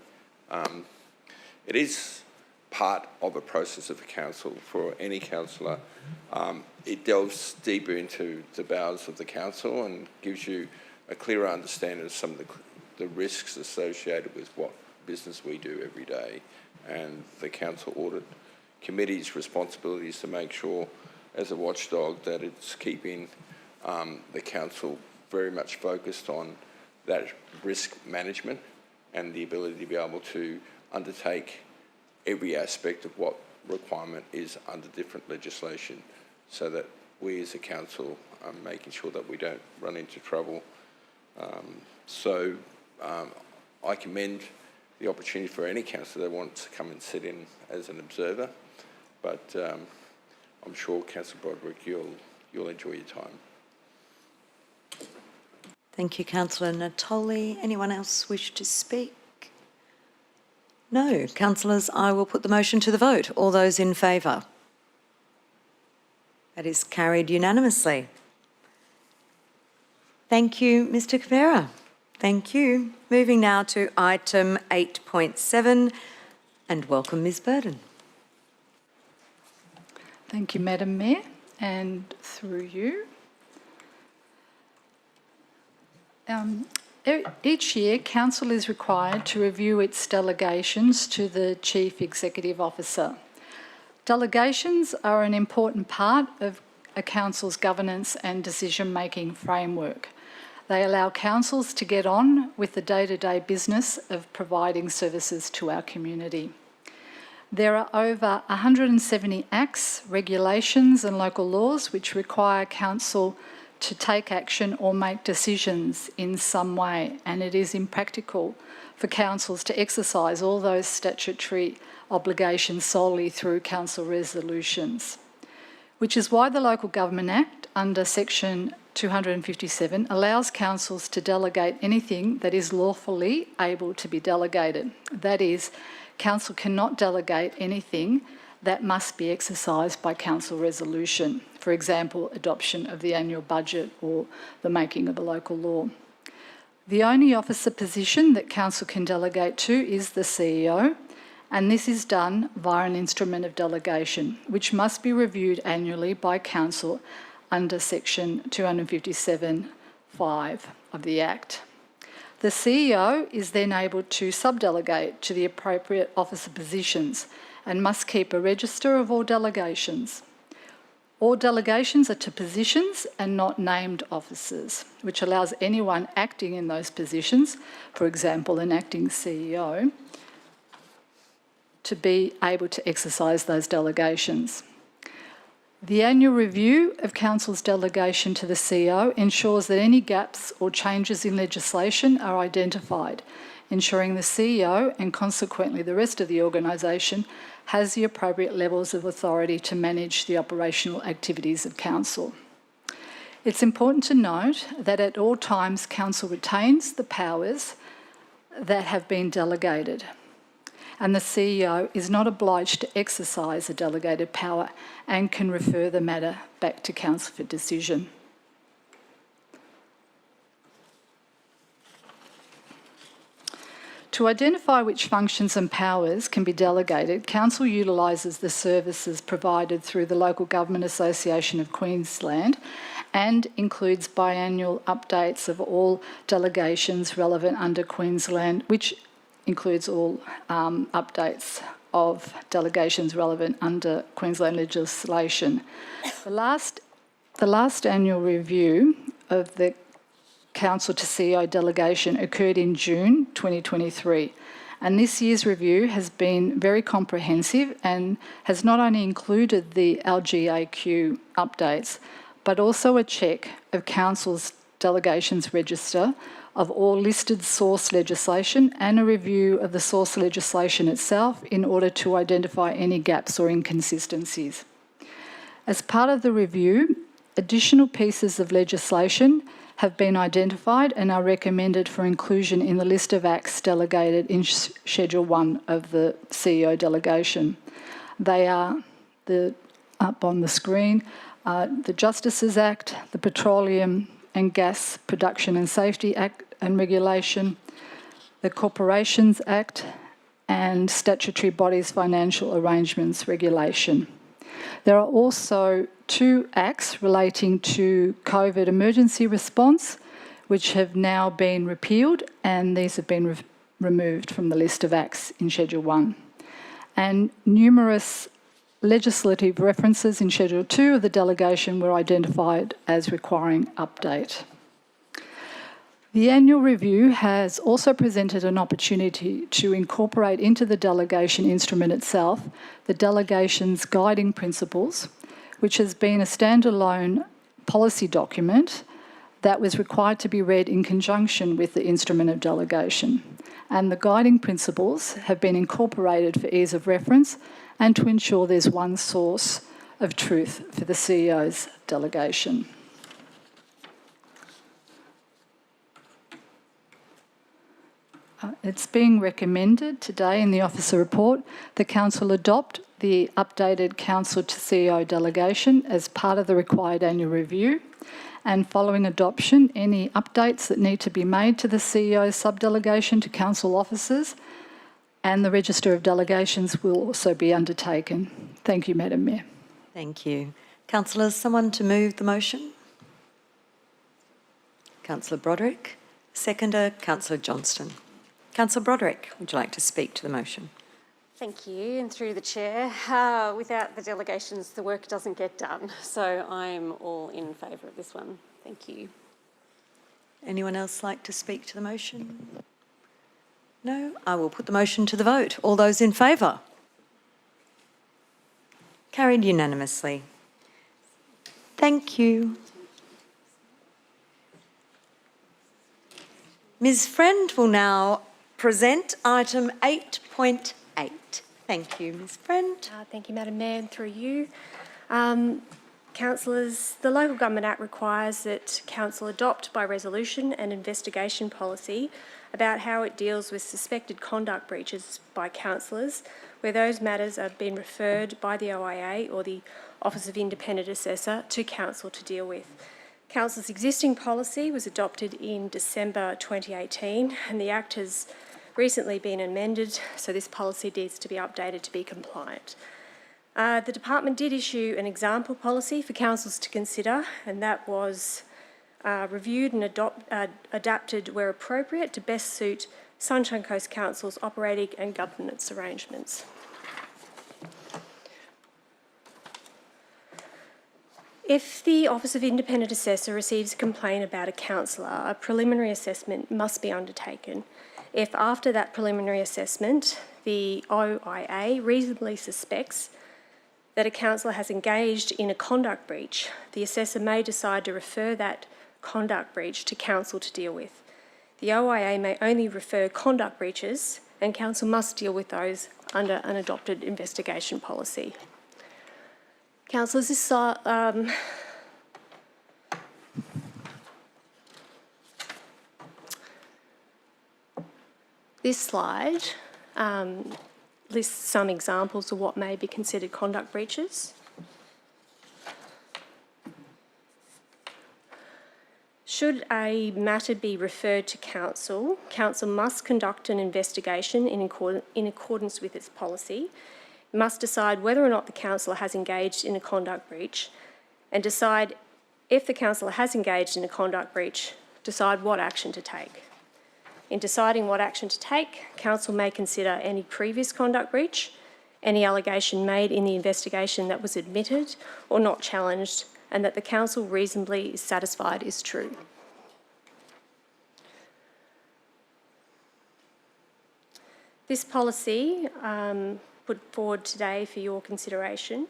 it is part of a process of a council for any councillor. It delves deeper into the bowels of the council and gives you a clearer understanding of some of the risks associated with what business we do every day, and the council audit committee's responsibility is to make sure, as a watchdog, that it's keeping the council very much focused on that risk management and the ability to be able to undertake every aspect of what requirement is under different legislation, so that we as a council are making sure that we don't run into trouble. I commend the opportunity for any councillor that wants to come and sit in as an observer, but I'm sure, Councillor Broderick, you'll enjoy your time. Thank you, Councillor Natoli. Anyone else wish to speak? No. Councillors, I will put the motion to the vote. All those in favour? That is carried unanimously. Thank you, Mr Capera. Thank you. Moving now to item 8.7, and welcome Ms Burden. Thank you, Madam Mayor, and through you. Each year, Council is required to review its delegations to the Chief Executive Officer. Delegations are an important part of a Council's governance and decision-making framework. They allow councils to get on with the day-to-day business of providing services to our community. There are over 170 acts, regulations and local laws which require council to take action or make decisions in some way, and it is impractical for councils to exercise all those statutory obligations solely through council resolutions, which is why the Local Government Act under section 257 allows councils to delegate anything that is lawfully able to be delegated. That is, council cannot delegate anything that must be exercised by council resolution, for example, adoption of the annual budget or the making of a local law. The only officer position that council can delegate to is the CEO, and this is done via an instrument of delegation, which must be reviewed annually by council under section 257(5) of the Act. The CEO is then able to subdelegate to the appropriate officer positions and must keep a register of all delegations. All delegations are to positions and not named officers, which allows anyone acting in those positions, for example, an acting CEO, to be able to exercise those delegations. The annual review of Council's delegation to the CEO ensures that any gaps or changes in legislation are identified, ensuring the CEO and consequently the rest of the organisation has the appropriate levels of authority to manage the operational activities of Council. It's important to note that at all times Council retains the powers that have been delegated, and the CEO is not obliged to exercise a delegated power and can refer the matter back to Council for decision. To identify which functions and powers can be delegated, Council utilises the services provided through the Local Government Association of Queensland and includes biannual updates of all delegations relevant under Queensland, which includes all updates of delegations relevant under Queensland legislation. The last annual review of the Council to CEO delegation occurred in June 2023, and this year's review has been very comprehensive and has not only included the LGAQ updates, but also a check of Council's delegations register of all listed source legislation and a review of the source legislation itself in order to identify any gaps or inconsistencies. As part of the review, additional pieces of legislation have been identified and are recommended for inclusion in the list of acts delegated in Schedule 1 of the CEO delegation. They are up on the screen, the Justices Act, the Petroleum and Gas Production and Safety Act and Regulation, the Corporations Act, and Statutory Bodies Financial Arrangements Regulation. There are also 2 acts relating to COVID emergency response, which have now been repealed, and these have been removed from the list of acts in Schedule 1. And numerous legislative references in Schedule 2 of the delegation were identified as requiring update. The annual review has also presented an opportunity to incorporate into the delegation instrument itself the delegation's guiding principles, which has been a standalone policy document that was required to be read in conjunction with the instrument of delegation. And the guiding principles have been incorporated for ease of reference and to ensure there's one source of truth for the CEO's delegation. It's being recommended today in the Officer Report the Council adopt the updated Council to CEO delegation as part of the required annual review, and following adoption, any updates that need to be made to the CEO's subdelegation to Council officers and the Register of Delegations will also be undertaken. Thank you, Madam Mayor. Thank you. Councillors, someone to move the motion? Councillor Broderick. Seconder, Councillor Johnston. Councillor Broderick, would you like to speak to the motion? Thank you, and through the chair, without the delegations, the work doesn't get done. So I'm all in favour of this one. Thank you. Anyone else like to speak to the motion? No? I will put the motion to the vote. All those in favour? Carried unanimously. Thank you. Ms. Friend will now present item 8.8. Thank you, Ms. Friend. Thank you, Madam Mayor, and through you. Councillors, the Local Government Act requires that Council adopt by resolution an investigation policy about how it deals with suspected conduct breaches by councillors, where those matters are being referred by the OIA or the Office of Independent Assessor to Council to deal with. Council's existing policy was adopted in December 2018, and the Act has recently been amended, so this policy needs to be updated to be compliant. The department did issue an example policy for councils to consider, and that was reviewed and adapted where appropriate to best suit Sunshine Coast Council's operating and governance arrangements. If the Office of Independent Assessor receives a complaint about a councillor, a preliminary assessment must be undertaken. If after that preliminary assessment, the OIA reasonably suspects that a councillor has engaged in a conduct breach, the assessor may decide to refer that conduct breach to council to deal with. The OIA may only refer conduct breaches, and council must deal with those under an adopted investigation policy. Councillors, This slide lists some examples of what may be considered conduct breaches. Should a matter be referred to Council, Council must conduct an investigation in accordance with its policy, must decide whether or not the councillor has engaged in a conduct breach, and decide if the councillor has engaged in a conduct breach, decide what action to take. In deciding what action to take, Council may consider any previous conduct breach, any allegation made in the investigation that was admitted or not challenged, and that the Council reasonably is satisfied is true. This policy, put forward today for your consideration,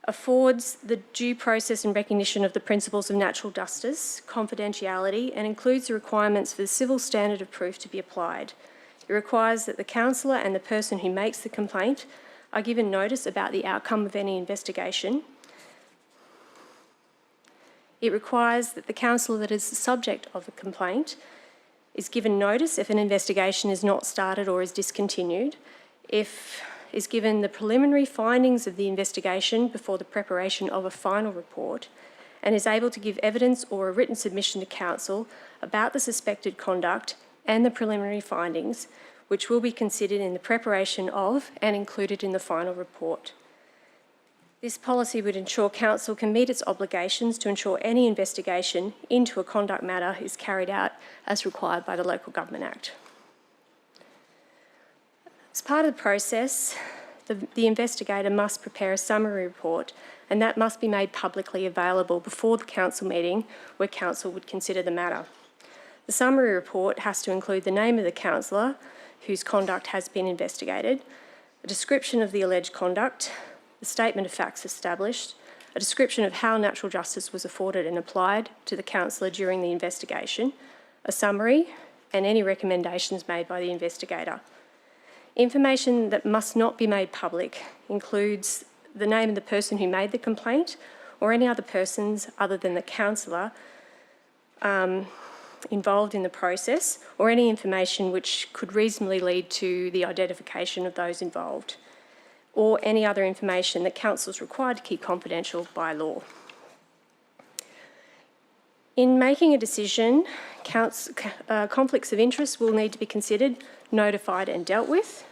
affords the due process and recognition of the principles of natural justice, confidentiality, and includes the requirements for the civil standard of proof to be applied. It requires that the councillor and the person who makes the complaint are given notice about the outcome of any investigation. It requires that the councillor that is the subject of the complaint is given notice if an investigation is not started or is discontinued, is given the preliminary findings of the investigation before the preparation of a final report, and is able to give evidence or a written submission to Council about the suspected conduct and the preliminary findings, which will be considered in the preparation of and included in the final report. This policy would ensure Council can meet its obligations to ensure any investigation into a conduct matter is carried out as required by the Local Government Act. As part of the process, the investigator must prepare a summary report, and that must be made publicly available before the Council meeting where Council would consider the matter. The summary report has to include the name of the councillor whose conduct has been investigated, a description of the alleged conduct, the statement of facts established, a description of how natural justice was afforded and applied to the councillor during the investigation, a summary, and any recommendations made by the investigator. Information that must not be made public includes the name of the person who made the complaint or any other persons other than the councillor involved in the process, or any information which could reasonably lead to the identification of those involved, or any other information that Council is required to keep confidential by law. In making a decision, conflicts of interest will need to be considered, notified and dealt with.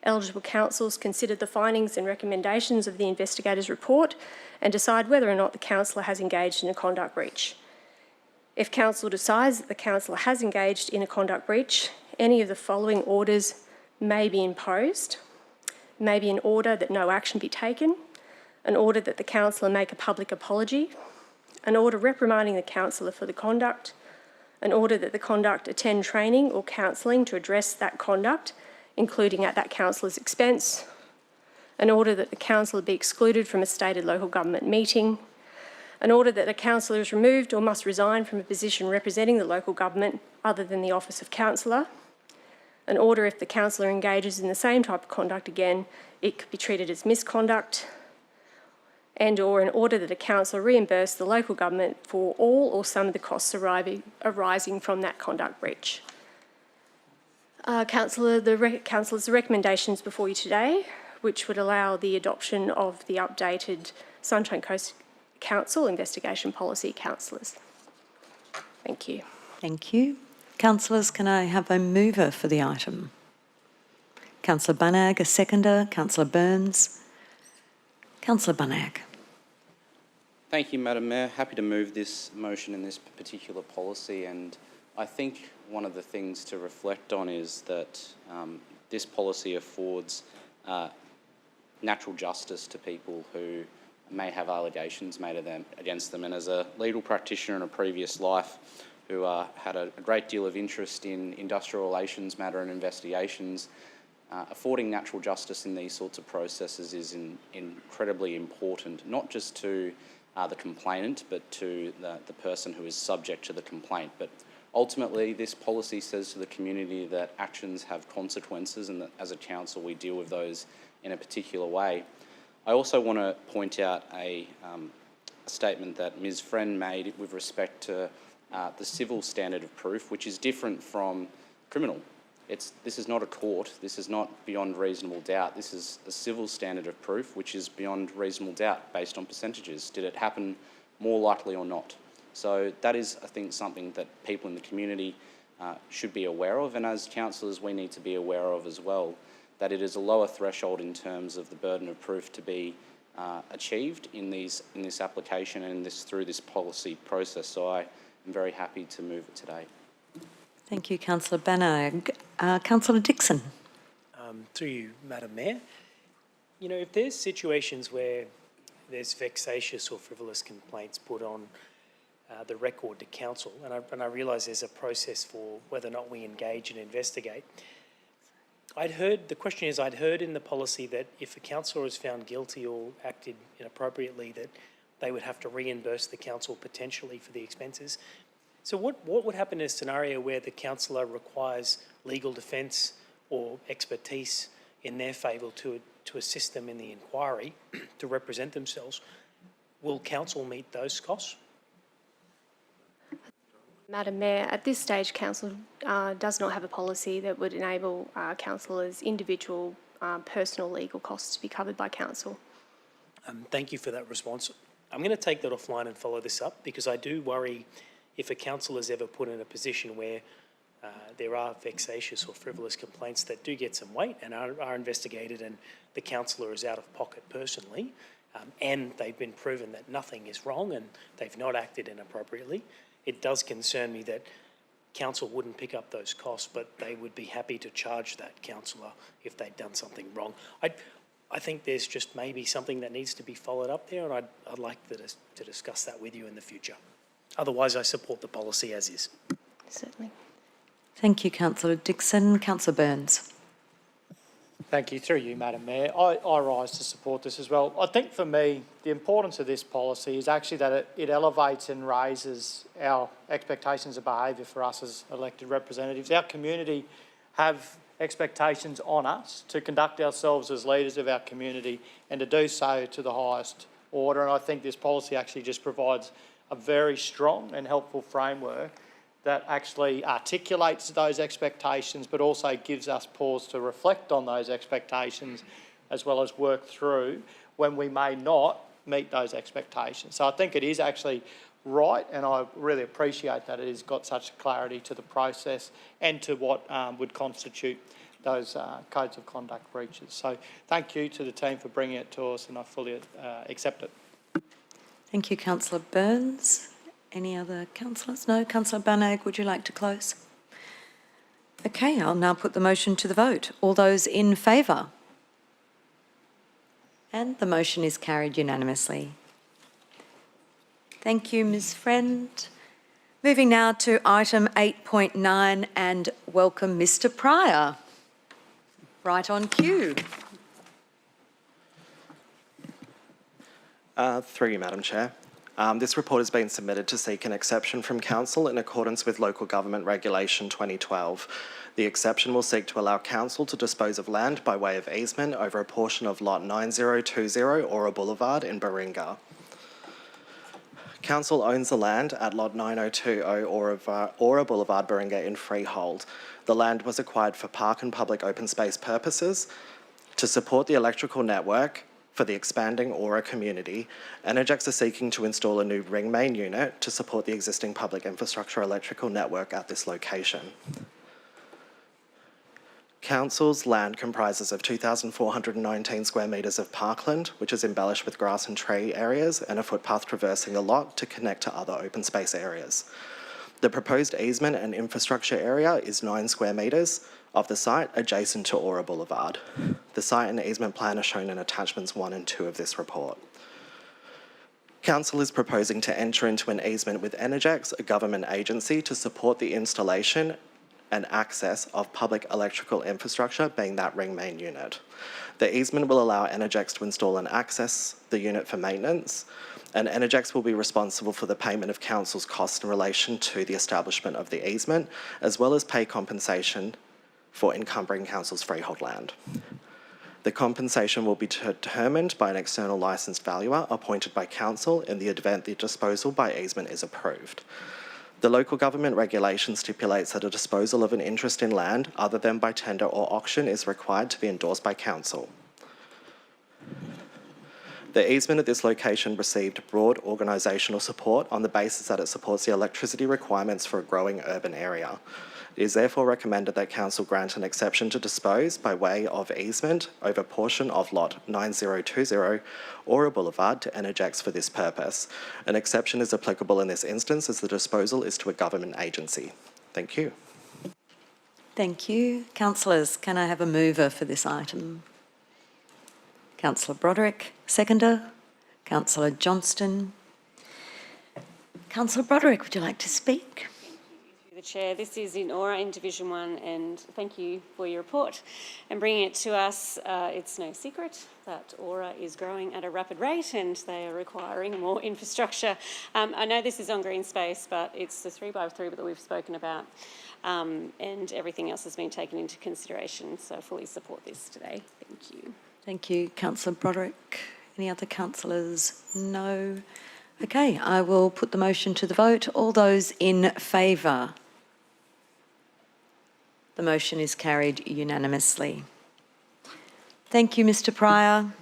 Eligible councils consider the findings and recommendations of the investigator's report and decide whether or not the councillor has engaged in a conduct breach. If Council decides that the councillor has engaged in a conduct breach, any of the following orders may be imposed. Maybe an order that no action be taken, an order that the councillor make a public apology, an order reprimanding the councillor for the conduct, an order that the conduct attend training or counselling to address that conduct, including at that councillor's expense, an order that the councillor be excluded from a stated local government meeting, an order that a councillor is removed or must resign from a position representing the local government other than the office of councillor, an order if the councillor engages in the same type of conduct again, it could be treated as misconduct, and or an order that a councillor reimburse the local government for all or some of the costs arising from that conduct breach. Councillors, the recommendations before you today, which would allow the adoption of the updated Sunshine Coast Council investigation policy, councillors. Thank you. Thank you. Councillors, can I have a mover for the item? Councillor Bunnag, a seconder. Councillor Burns. Councillor Bunnag. Thank you, Madam Mayor. Happy to move this motion in this particular policy, and I think one of the things to reflect on is that this policy affords natural justice to people who may have allegations made against them. And as a legal practitioner in a previous life who had a great deal of interest in industrial relations matter and investigations, affording natural justice in these sorts of processes is incredibly important, not just to the complainant, but to the person who is subject to the complaint. But ultimately, this policy says to the community that actions have consequences and that as a council we deal with those in a particular way. I also want to point out a statement that Ms Friend made with respect to the civil standard of proof, which is different from criminal. This is not a tort. This is not beyond reasonable doubt. This is a civil standard of proof, which is beyond reasonable doubt based on percentages. Did it happen more likely or not? So that is, I think, something that people in the community should be aware of, and as councillors we need to be aware of as well, that it is a lower threshold in terms of the burden of proof to be achieved in this application and through this policy process. So I am very happy to move it today. Thank you, Councillor Banag. Councillor Dixon. Through you, Madam Mayor. You know, if there's situations where there's vexatious or frivolous complaints put on the record to council, and I realise there's a process for whether or not we engage and investigate. I'd heard in the policy that if a councillor is found guilty or acted inappropriately, that they would have to reimburse the council potentially for the expenses. So what would happen in a scenario where the councillor requires legal defence or expertise in their favour to assist them in the inquiry, to represent themselves? Will council meet those costs? Madam Mayor, at this stage, Council does not have a policy that would enable councillors' individual personal legal costs to be covered by council. Thank you for that response. I'm going to take that offline and follow this up, because I do worry if a councillor is ever put in a position where there are vexatious or frivolous complaints that do get some weight and are investigated, and the councillor is out of pocket personally, and they've been proven that nothing is wrong and they've not acted inappropriately. It does concern me that council wouldn't pick up those costs, but they would be happy to charge that councillor if they'd done something wrong. I think there's just maybe something that needs to be followed up there, and I'd like to discuss that with you in the future. Otherwise, I support the policy as is. Certainly. Thank you, Councillor Dixon. Councillor Burns. Thank you. Through you, Madam Mayor. I rise to support this as well. I think for me, the importance of this policy is actually that it elevates and raises our expectations of behaviour for us as elected representatives. Our community have expectations on us to conduct ourselves as leaders of our community and to do so to the highest order. And I think this policy actually just provides a very strong and helpful framework that actually articulates those expectations, but also gives us pause to reflect on those expectations as well as work through when we may not meet those expectations. So I think it is actually right, and I really appreciate that it has got such clarity to the process and to what would constitute those codes of conduct breaches. So thank you to the team for bringing it to us, and I fully accept it. Thank you, Councillor Burns. Any other councillors? No? Councillor Banag, would you like to close? Okay, I'll now put the motion to the vote. All those in favour? And the motion is carried unanimously. Thank you, Ms Friend. Moving now to item 8.9 and welcome Mr Pryor. Right on cue. Through you, Madam Chair. This report has been submitted to seek an exception from Council in accordance with Local Government Regulation 2012. The exception will seek to allow Council to dispose of land by way of easement over a portion of Lot 9020 Aura Boulevard in Baringa. Council owns the land at Lot 9020 Aura Boulevard, Baringa in freehold. The land was acquired for park and public open space purposes to support the electrical network for the expanding Aura community. Energex are seeking to install a new ring main unit to support the existing public infrastructure electrical network at this location. Council's land comprises of 2,419 square metres of parkland, which is embellished with grass and tree areas, and a footpath traversing the lot to connect to other open space areas. The proposed easement and infrastructure area is 9 square metres of the site adjacent to Aura Boulevard. The site and easement plan are shown in attachments 1 and 2 of this report. Council is proposing to enter into an easement with Energex, a government agency, to support the installation and access of public electrical infrastructure, being that ring main unit. The easement will allow Energex to install and access the unit for maintenance, and Energex will be responsible for the payment of Council's costs in relation to the establishment of the easement, as well as pay compensation for encumbering Council's freehold land. The compensation will be determined by an external licensed valuer appointed by Council in the event the disposal by easement is approved. The local government regulation stipulates that a disposal of an interest in land other than by tender or auction is required to be endorsed by council. The easement at this location received broad organisational support on the basis that it supports the electricity requirements for a growing urban area. It is therefore recommended that council grant an exception to dispose by way of easement over portion of lot 9020 or a boulevard to Energex for this purpose. An exception is applicable in this instance as the disposal is to a government agency. Thank you. Thank you. Councillors, can I have a mover for this item? Councillor Broderick, seconder. Councillor Johnston. Councillor Broderick, would you like to speak? The Chair, this is in Aura in Division 1, and thank you for your report and bringing it to us. It's no secret that Aura is growing at a rapid rate and they are requiring more infrastructure. I know this is on green space, but it's the 3x3 that we've spoken about, and everything else has been taken into consideration, so I fully support this today. Thank you. Thank you, Councillor Broderick. Any other councillors? No. Okay, I will put the motion to the vote. All those in favour? The motion is carried unanimously. Thank you, Mr. Pryor.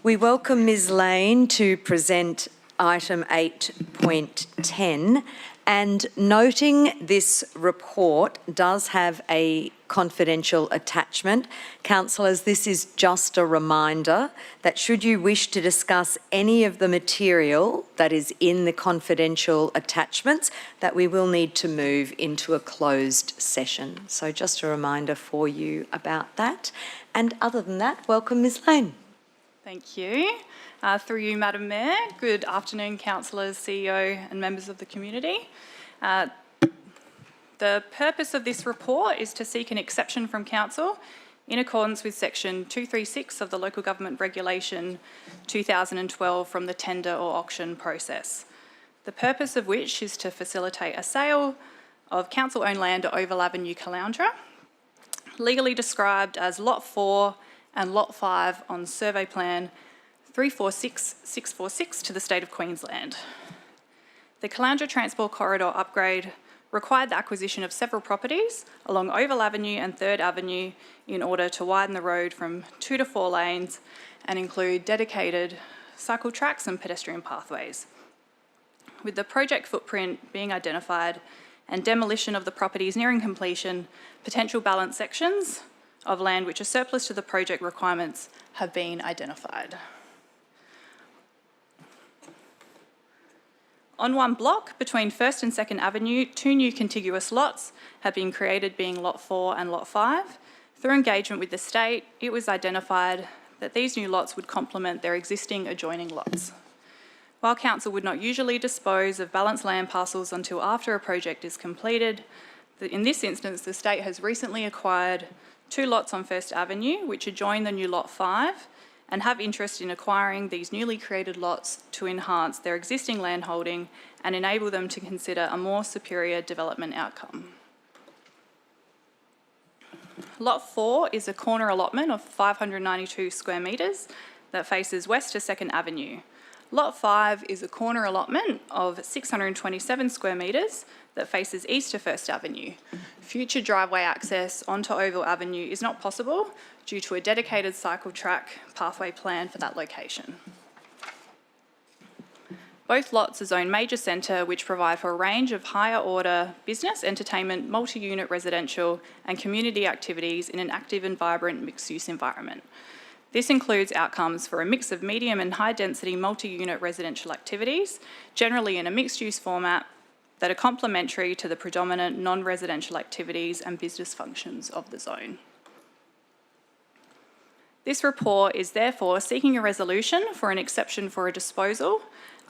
We welcome Ms. Lane to present item 8.10, and noting this report does have a confidential attachment. Councillors, this is just a reminder that should you wish to discuss any of the material that is in the confidential attachments, that we will need to move into a closed session. So just a reminder for you about that. And other than that, welcome Ms. Lane. Thank you. Through you, Madam Mayor, good afternoon, councillors, CEO and members of the community. The purpose of this report is to seek an exception from council in accordance with section 236 of the Local Government Regulation 2012 from the tender or auction process. The purpose of which is to facilitate a sale of council-owned land at Oval Avenue, Caloundra, legally described as Lot 4 and Lot 5 on Survey Plan 346646 to the State of Queensland. The Caloundra Transport Corridor upgrade required the acquisition of several properties along Oval Avenue and 3rd Avenue in order to widen the road from 2 to 4 lanes and include dedicated cycle tracks and pedestrian pathways. With the project footprint being identified and demolition of the properties nearing completion, potential balance sections of land which are surplus to the project requirements have been identified. On one block between 1st and 2nd Avenue, 2 new contiguous lots have been created, being Lot 4 and Lot 5. Through engagement with the state, it was identified that these new lots would complement their existing adjoining lots. While council would not usually dispose of balanced land parcels until after a project is completed, in this instance, the state has recently acquired 2 lots on 1st Avenue, which adjoin the new Lot 5, and have interest in acquiring these newly created lots to enhance their existing land holding and enable them to consider a more superior development outcome. Lot 4 is a corner allotment of 592 square metres that faces west to 2nd Avenue. Lot 5 is a corner allotment of 627 square metres that faces east to 1st Avenue. Future driveway access onto Oval Avenue is not possible due to a dedicated cycle track pathway plan for that location. Both lots are zoned major centre, which provide for a range of higher order business, entertainment, multi-unit residential and community activities in an active and vibrant mixed-use environment. This includes outcomes for a mix of medium and high-density multi-unit residential activities, generally in a mixed-use format that are complementary to the predominant non-residential activities and business functions of the zone. This report is therefore seeking a resolution for an exception for a disposal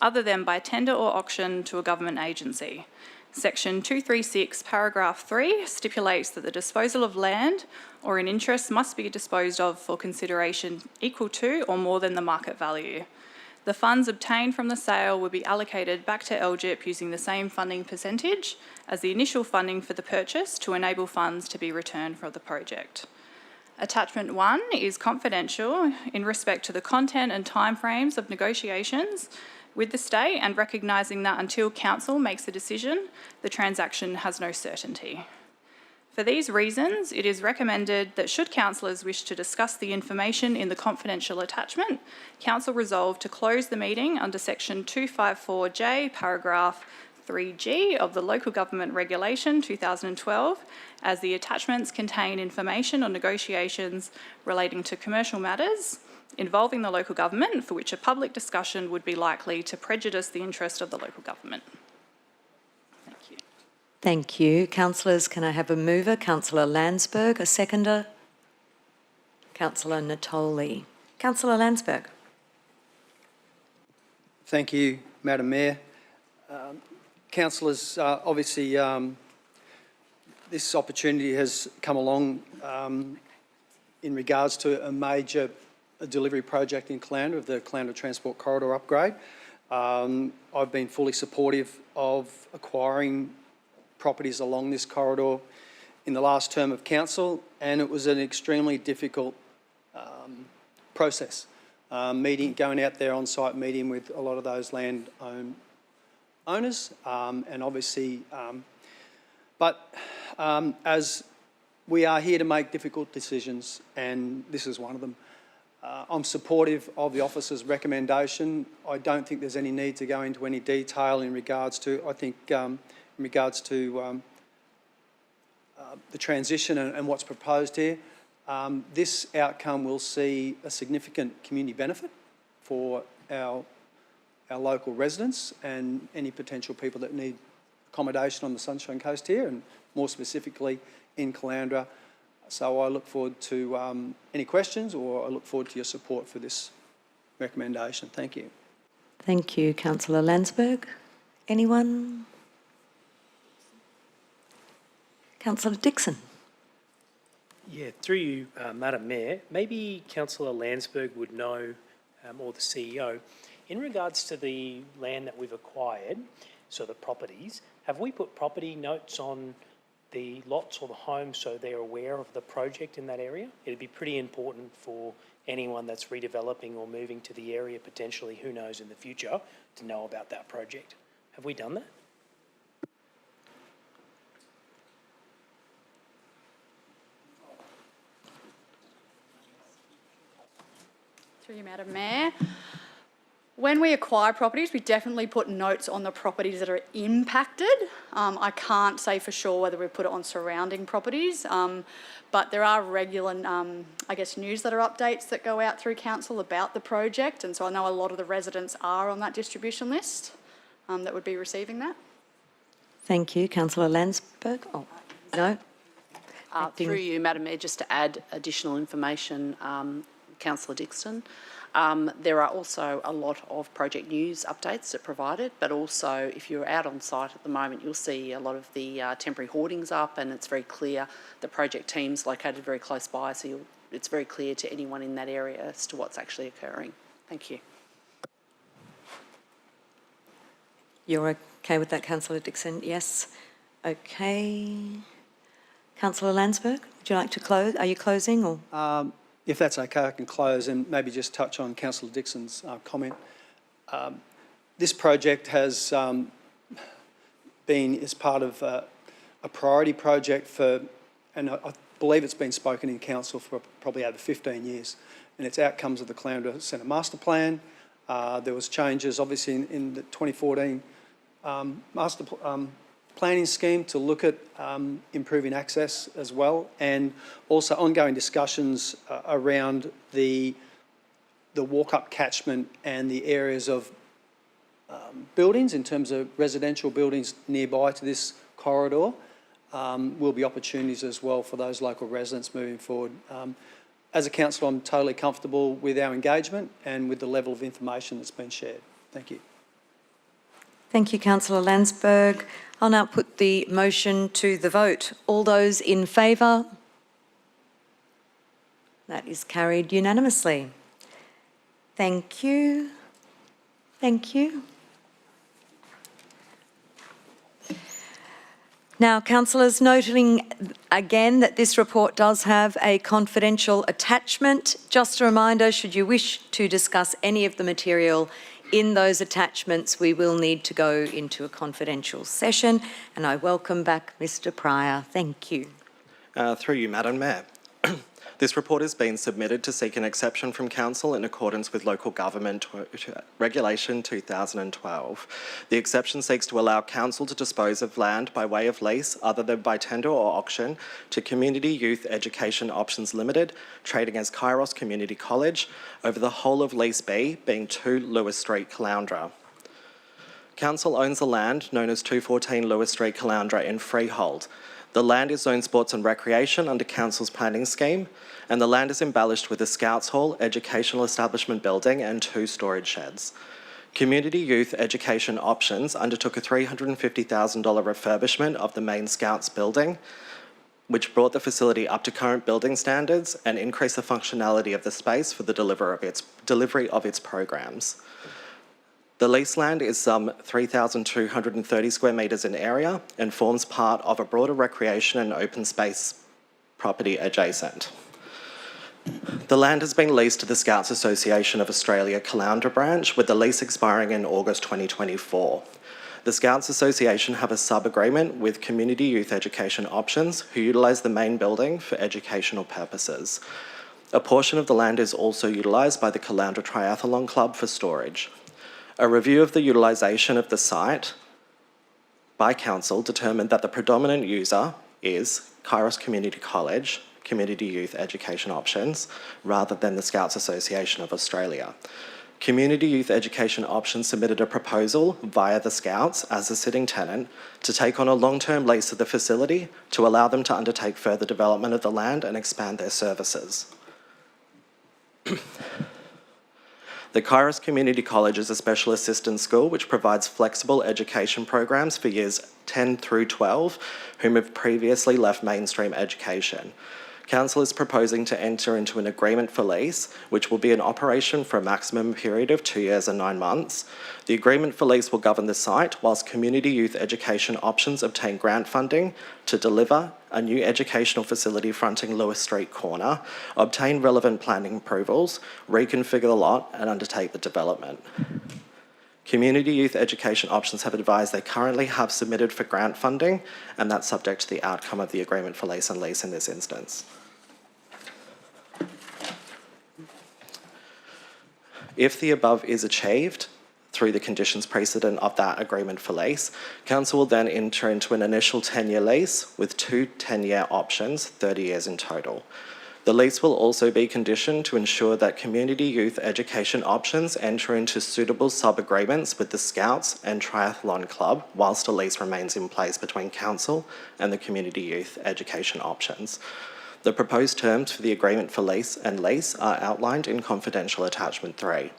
other than by tender or auction to a government agency. Section 236, paragraph 3 stipulates that the disposal of land or an interest must be disposed of for consideration equal to or more than the market value. The funds obtained from the sale will be allocated back to LGIP using the same funding percentage as the initial funding for the purchase to enable funds to be returned for the project. Attachment 1 is confidential in respect to the content and timeframes of negotiations with the state and recognising that until council makes a decision, the transaction has no certainty. For these reasons, it is recommended that should councillors wish to discuss the information in the confidential attachment, council resolve to close the meeting under section 254J, paragraph 3G of the Local Government Regulation 2012, as the attachments contain information on negotiations relating to commercial matters involving the local government for which a public discussion would be likely to prejudice the interest of the local government. Thank you. Thank you. Councillors, can I have a mover? Councillor Landsberg, a seconder? Councillor Natoli. Councillor Landsberg. Thank you, Madam Mayor. Councillors, obviously this opportunity has come along in regards to a major delivery project in Caloundra of the Caloundra Transport Corridor upgrade. I've been fully supportive of acquiring properties along this corridor in the last term of council, and it was an extremely difficult process. Going out there on site, meeting with a lot of those land owners, and obviously, as we are here to make difficult decisions, and this is one of them. I'm supportive of the officer's recommendation. I don't think there's any need to go into any detail in regards to, the transition and what's proposed here. This outcome will see a significant community benefit for our local residents and any potential people that need accommodation on the Sunshine Coast here, and more specifically in Caloundra. So I look forward to any questions, or I look forward to your support for this recommendation. Thank you. Thank you, Councillor Landsberg. Anyone? Councillor Dixon. Yeah, through you, Madam Mayor, maybe Councillor Landsberg would know, or the CEO, in regards to the land that we've acquired, so the properties, have we put property notes on the lots or the homes so they're aware of the project in that area? It'd be pretty important for anyone that's redeveloping or moving to the area potentially, who knows, in the future, to know about that project. Have we done that? Through you, Madam Mayor. When we acquire properties, we definitely put notes on the properties that are impacted. I can't say for sure whether we put it on surrounding properties, but there are regular, newsletter updates that go out through council about the project, and so I know a lot of the residents are on that distribution list that would be receiving that. Thank you. Councillor Landsberg. Oh, no. Through you, Madam Mayor, just to add additional information, Councillor Dixon. There are also a lot of project news updates that are provided, but also if you're out on site at the moment, you'll see a lot of the temporary hoardings up, and it's very clear the project team's located very close by, so it's very clear to anyone in that area as to what's actually occurring. Thank you. You're okay with that, Councillor Dixon? Yes. Okay. Councillor Landsberg, would you like to close? Are you closing or? If that's okay, I can close and maybe just touch on Councillor Dixon's comment. This project has been as part of a priority project for, and I believe it's been spoken in council for probably over 15 years, and it's outcomes of the Caloundra Centre Master Plan. There was changes obviously in the 2014 Master Planning Scheme to look at improving access as well, and also ongoing discussions around the walk-up catchment and the areas of buildings in terms of residential buildings nearby to this corridor. Will be opportunities as well for those local residents moving forward. As a council, I'm totally comfortable with our engagement and with the level of information that's been shared. Thank you. Thank you, Councillor Landsberg. I'll now put the motion to the vote. All those in favour? That is carried unanimously. Thank you. Thank you. Now, councillors, noting again that this report does have a confidential attachment. Just a reminder, should you wish to discuss any of the material In those attachments, we will need to go into a confidential session, and I welcome back Mr. Pryor. Thank you. Through you, Madam Mayor. This report has been submitted to seek an exception from Council in accordance with Local Government Regulation 2012. The exception seeks to allow Council to dispose of land by way of lease other than by tender or auction to Community Youth Education Options Limited, trading as Kairos Community College, over the whole of Lease B, being 2 Lewis Street, Caloundra. Council owns the land known as 214 Lewis Street, Caloundra in freehold. The land is zoned sports and recreation under Council's planning scheme, and the land is embellished with a Scouts Hall, educational establishment building and 2 storage sheds. Community Youth Education Options undertook a $350,000 refurbishment of the main Scouts building, which brought the facility up to current building standards and increased the functionality of the space for the delivery of its programs. The lease land is some 3,230 square metres in area and forms part of a broader recreation and open space property adjacent. The land has been leased to the Scouts Association of Australia Caloundra branch, with the lease expiring in August 2024. The Scouts Association have a sub-agreement with Community Youth Education Options, who utilise the main building for educational purposes. A portion of the land is also utilised by the Caloundra Triathlon Club for storage. A review of the utilisation of the site by Council determined that the predominant user is Kairos Community College, Community Youth Education Options, rather than the Scouts Association of Australia. Community Youth Education Options submitted a proposal via the Scouts as a sitting tenant to take on a long-term lease of the facility to allow them to undertake further development of the land and expand their services. The Kairos Community College is a special assistance school which provides flexible education programs for years 10 through 12 whom have previously left mainstream education. Council is proposing to enter into an agreement for lease, which will be in operation for a maximum period of 2 years and 9 months. The agreement for lease will govern the site, whilst Community Youth Education Options obtain grant funding to deliver a new educational facility fronting Lewis Street corner, obtain relevant planning approvals, reconfigure the lot and undertake the development. Community Youth Education Options have advised they currently have submitted for grant funding, and that's subject to the outcome of the agreement for lease and lease in this instance. If the above is achieved through the conditions precedent of that agreement for lease, Council will then enter into an initial 10-year lease with 2 10-year options, 30 years in total. The lease will also be conditioned to ensure that Community Youth Education Options enter into suitable sub-agreements with the Scouts and Triathlon Club whilst a lease remains in place between Council and the Community Youth Education Options. The proposed terms for the agreement for lease and lease are outlined in Confidential Attachment 3.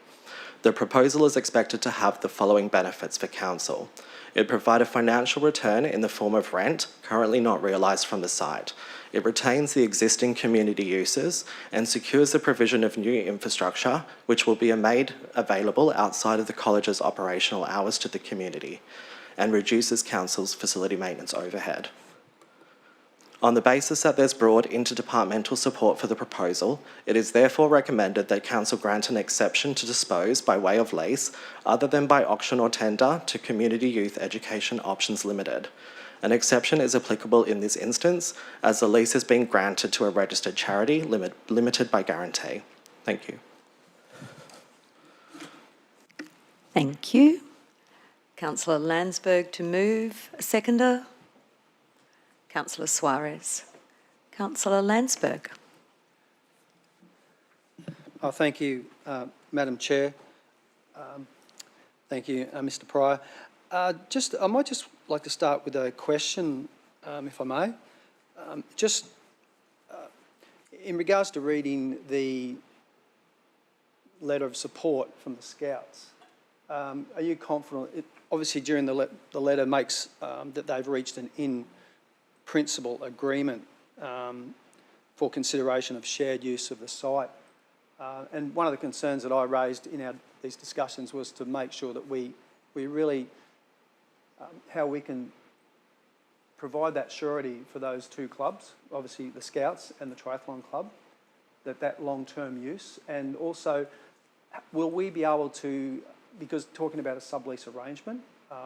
The proposal is expected to have the following benefits for Council. It provides a financial return in the form of rent, currently not realised from the site. It retains the existing community uses and secures the provision of new infrastructure, which will be made available outside of the college's operational hours to the community, and reduces Council's facility maintenance overhead. On the basis that there's broad interdepartmental support for the proposal, it is therefore recommended that Council grant an exception to dispose by way of lease, other than by auction or tender, to Community Youth Education Options Limited. An exception is applicable in this instance, as the lease has been granted to a registered charity limited by guarantee. Thank you. Thank you. Councillor Landsberg to move. A seconder. Councillor Suarez. Councillor Landsberg. Oh, thank you, Madam Chair. Thank you, Mr. Pryor. I might just like to start with a question, if I may. In regards to reading the letter of support from the Scouts, are you confident? Obviously, during the letter makes that they've reached an in-principle agreement for consideration of shared use of the site. And one of the concerns that I raised in these discussions was to make sure that we really, how we can provide that surety for those two clubs, obviously the Scouts and the Triathlon Club, that long-term use, and also will we be able to because talking about a sublease arrangement,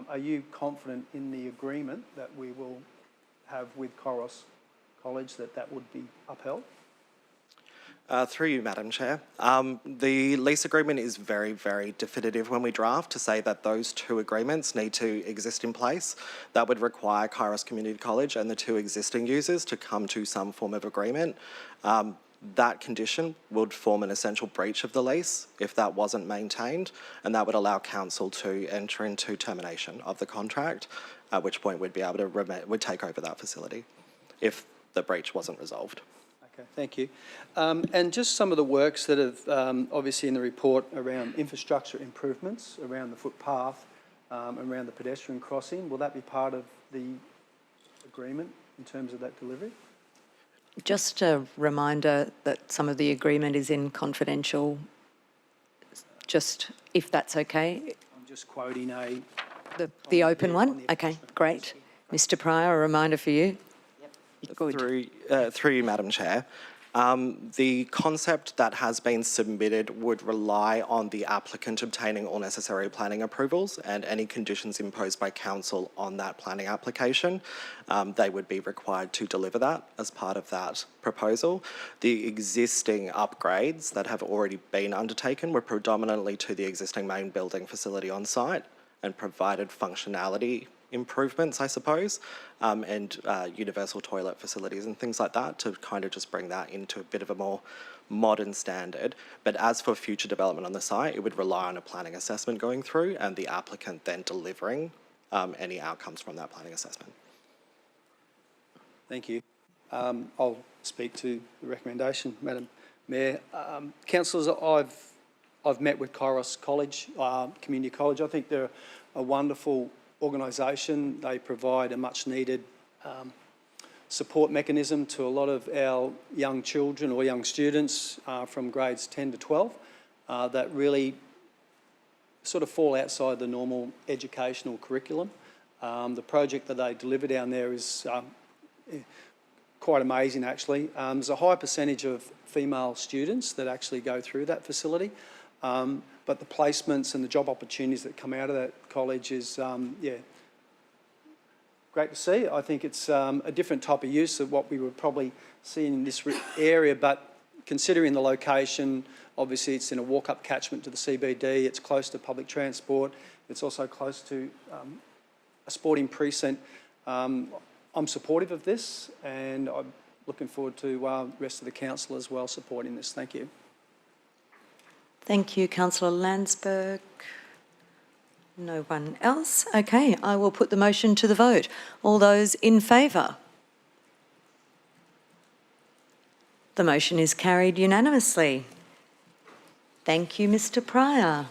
are you confident in the agreement that we will have with Kairos College that would be upheld? Through you, Madam Chair. The lease agreement is very, very definitive when we draft to say that those two agreements need to exist in place. That would require Kairos Community College and the two existing users to come to some form of agreement. That condition would form an essential breach of the lease if that wasn't maintained, and that would allow council to enter into termination of the contract, at which point we'd be able to we'd take over that facility if the breach wasn't resolved. Okay, thank you. And just some of the works that have obviously in the report around infrastructure improvements, around the footpath, around the pedestrian crossing, will that be part of the agreement in terms of that delivery? Just a reminder that some of the agreement is in confidential, just if that's okay. I'm just quoting the open one? Okay, great. Mr Pryor, a reminder for you. Good. Through you, Madam Chair. The concept that has been submitted would rely on the applicant obtaining all necessary planning approvals and any conditions imposed by council on that planning application. They would be required to deliver that as part of that proposal. The existing upgrades that have already been undertaken were predominantly to the existing main building facility on site and provided functionality improvements, I suppose, and universal toilet facilities and things like that to kind of just bring that into a bit of a more modern standard. But as for future development on the site, it would rely on a planning assessment going through and the applicant then delivering any outcomes from that planning assessment. Thank you. I'll speak to the recommendation, Madam Mayor. Councillors, I've met with Kairos College, Community College. I think they're a wonderful organisation. They provide a much needed support mechanism to a lot of our young children or young students from grades 10 to 12 that really sort of fall outside the normal educational curriculum. The project that they deliver down there is quite amazing actually. There's a high percentage of female students that actually go through that facility. But the placements and the job opportunities that come out of that college is, great to see. I think it's a different type of use of what we would probably see in this area, but considering the location, obviously it's in a walk-up catchment to the CBD, it's close to public transport, it's also close to a sporting precinct. I'm supportive of this and I'm looking forward to the rest of the council as well supporting this. Thank you. Thank you, Councillor Landsberg. No one else? Okay, I will put the motion to the vote. All those in favour? The motion is carried unanimously. Thank you, Mr Pryor.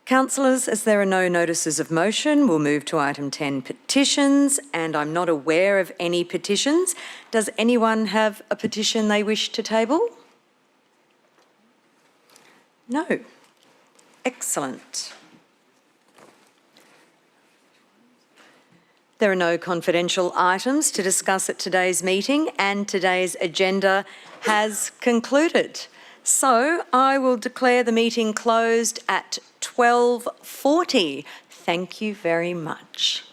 Councillors, as there are no notices of motion, we'll move to item 10, petitions, and I'm not aware of any petitions. Does anyone have a petition they wish to table? No. Excellent. There are no confidential items to discuss at today's meeting and today's agenda has concluded. So I will declare the meeting closed at 12:40. Thank you very much.